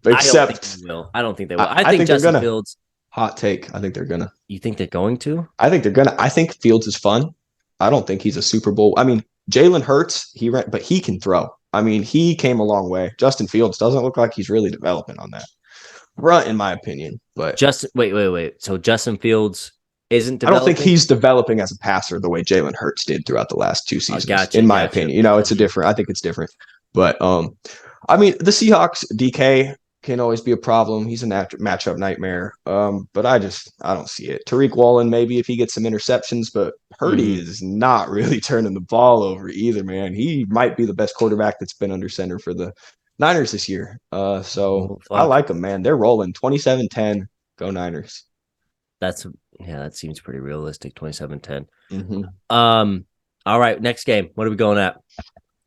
except I don't think they will. I think Justin Fields. Hot take. I think they're gonna. You think they're going to? I think they're gonna. I think Fields is fun. I don't think he's a Super Bowl. I mean, Jalen Hurts, but he can throw. I mean, he came a long way. Justin Fields doesn't look like he's really developing on that front, in my opinion. But wait. So Justin Fields isn't developing? I don't think he's developing as a passer the way Jalen Hurts did throughout the last 2 seasons, in my opinion. I think it's different. But I mean, the Seahawks, DK can always be a problem. He's a matchup nightmare. But I don't see it. Tariq Woolen, maybe if he gets some interceptions, but Purdy is not really turning the ball over either, man. He might be the best quarterback that's been under center for the Niners this year. I like them, man. They're rolling 27-10. Go Niners. That seems pretty realistic. 27-10. All right, next game. What are we going at?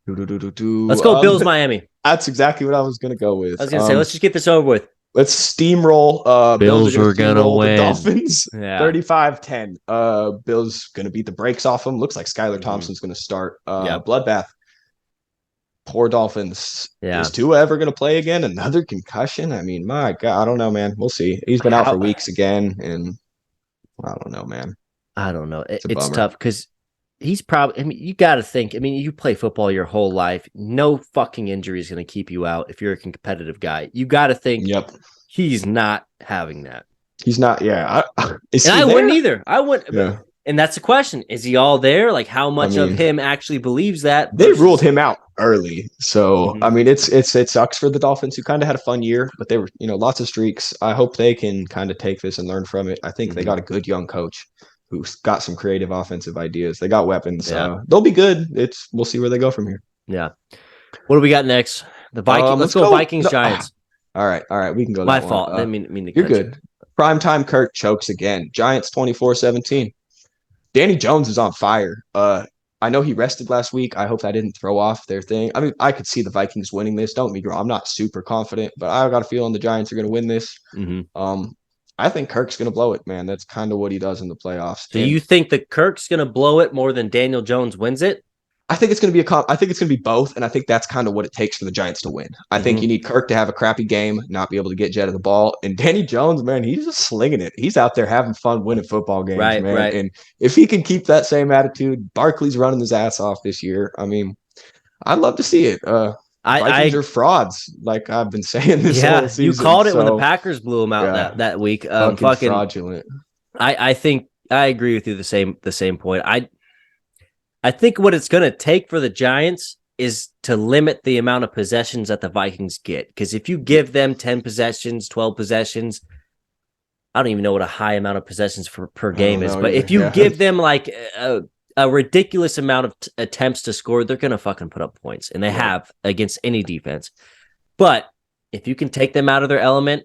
Let's go Bills Miami. That's exactly what I was going to go with. I was going to say, let's just get this over with. Let's steamroll. Bills are going to win. The Dolphins 35-10. Bills going to beat the brakes off them. Looks like Skylar Thompson's going to start. Bloodbath. Poor Dolphins. Yeah. Is Tua ever going to play again? Another concussion? I mean, my God, I don't know, man. We'll see. He's been out for weeks again, and I don't know, man. I don't know. It's tough because he's probably, I mean, you got to think, I mean, you play football your whole life. No fucking injury is going to keep you out if you're a competitive guy. You got to think he's not having that. He's not, yeah. I wouldn't either. I wouldn't. Yeah. And that's the question. Is he all there? Like, how much of him actually believes that? They ruled him out early. So, I mean, it sucks for the Dolphins, who kind of had a fun year, but they were, lots of streaks. I hope they can kind of take this and learn from it. I think they got a good young coach who's got some creative offensive ideas. They got weapons. They'll be good. We'll see where they go from here. Yeah. What do we got next? The Vikings. Let's go Vikings Giants. All right. We can go. My fault. I didn't mean to you're good. Primetime Kirk chokes again. Giants 24-17. Danny Jones is on fire. I know he rested last week. I hope that didn't throw off their thing. I mean, I could see the Vikings winning this. Don't get me wrong. I'm not super confident, but I got a feeling the Giants are going to win this. I think Kirk's going to blow it, man. That's kind of what he does in the playoffs. Do you think that Kirk's going to blow it more than Daniel Jones wins it? I think it's going to be I think it's going to be both, and I think that's kind of what it takes for the Giants to win. I think you need Kirk to have a crappy game, not be able to get Jet of the ball, and Danny Jones, man, he's just slinging it. He's out there having fun winning football games, man. Right. And if he can keep that same attitude, Barkley's running his ass off this year. I mean, I'd love to see it. Vikings are frauds, like I've been saying this whole season. You called it when the Packers blew them out that week. Fucking fraudulent. I think I agree with you the same point. I think what it's going to take for the Giants is to limit the amount of possessions that the Vikings get. Because if you give them 10 possessions, 12 possessions, I don't even know what a high amount of possessions per game is. But if you give them like a ridiculous amount of attempts to score, they're going to fucking put up points. And they have against any defense. But if you can take them out of their element,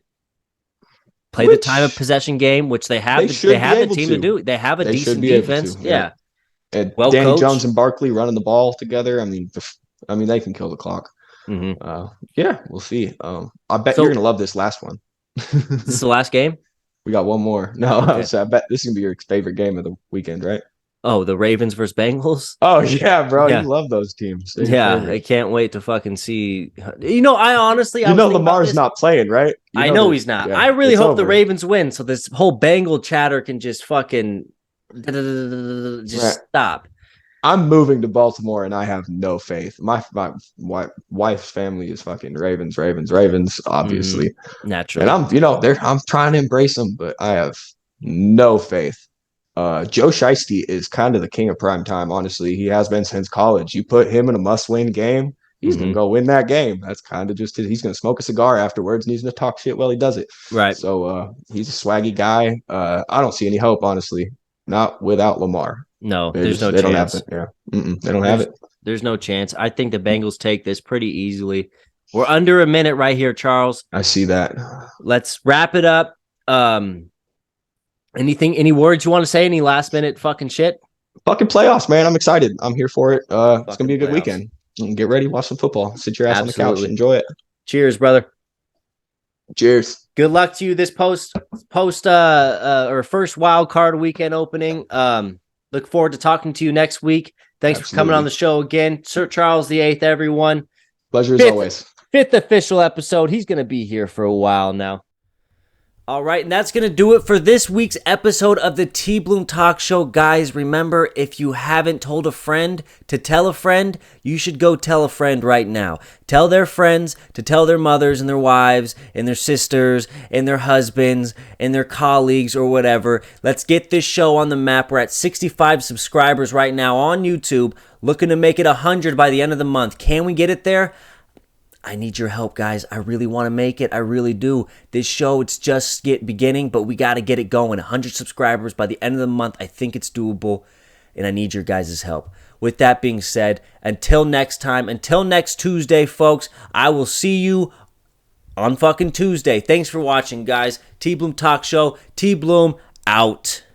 play the time of possession game, which they have the team to do. They have a decent defense. Yeah. And Danny Jones and Barkley running the ball together. I mean, they can kill the clock. We'll see. I bet you're gonna love this last one. This is the last game. We got one more. No, okay. So I bet this is gonna be your favorite game of the weekend, right? Oh, the Ravens versus Bengals? Oh, yeah, bro. Yeah. You love those teams. They're your Yeah, favorite. I can't wait to fucking see. I honestly, I You was know thinking about Lamar's this. not playing, right? I know there's- he's not. yeah, I really it's hope the over. Ravens win, so this whole Bengal chatter can just fucking just Right. stop. I'm moving to Baltimore, and I have no faith. My wife's family is fucking Ravens, obviously. Naturally. And I'm trying to embrace them, but I have no faith. Joe Shiesty is kind of the king of prime time, honestly. He has been since college. You put him in a must-win game, he's gonna go win that game. That's kind of just he's gonna smoke a cigar afterwards, and he's gonna talk shit while he does it. Right. So he's a swaggy guy. I don't see any hope, honestly. Not without Lamar. No, They there's no they chance. don't have it. Yeah. They don't have it. There's no chance. I think the Bengals take this pretty easily. We're under a minute right here, Charles. I see that. Let's wrap it up. Any words you want to say? Any last minute fucking shit? Fucking playoffs, man. I'm excited. I'm here for it. It's gonna be a good playoffs. weekend. Get ready, watch some football. Sit your ass on the couch. Absolutely. Enjoy it. Cheers, brother. Cheers. Good luck to you this post or first wild card weekend opening. Look forward to talking to you next week. Thanks for coming on the show again. Sir Charles VIII, everyone. Pleasure as always. 5th official episode. He's going to be here for a while now. All right, and that's going to do it for this week's episode of the TBloom Talk Show. Guys, remember, if you haven't told a friend to tell a friend, you should go tell a friend right now. Tell their friends to tell their mothers and their wives and their sisters and their husbands and their colleagues or whatever. Let's get this show on the map. We're at 65 subscribers right now on YouTube, looking to make it 100 by the end of the month. Can we get it there? I need your help, guys. I really want to make it. I really do. This show, it's just beginning, but we got to get it going. 100 subscribers by the end of the month. I think it's doable, and I need your guys' help. With that being said, until next time, until next Tuesday, folks, I will see you on fucking Tuesday. Thanks for watching, guys. TBloom Talk Show. TBloom out.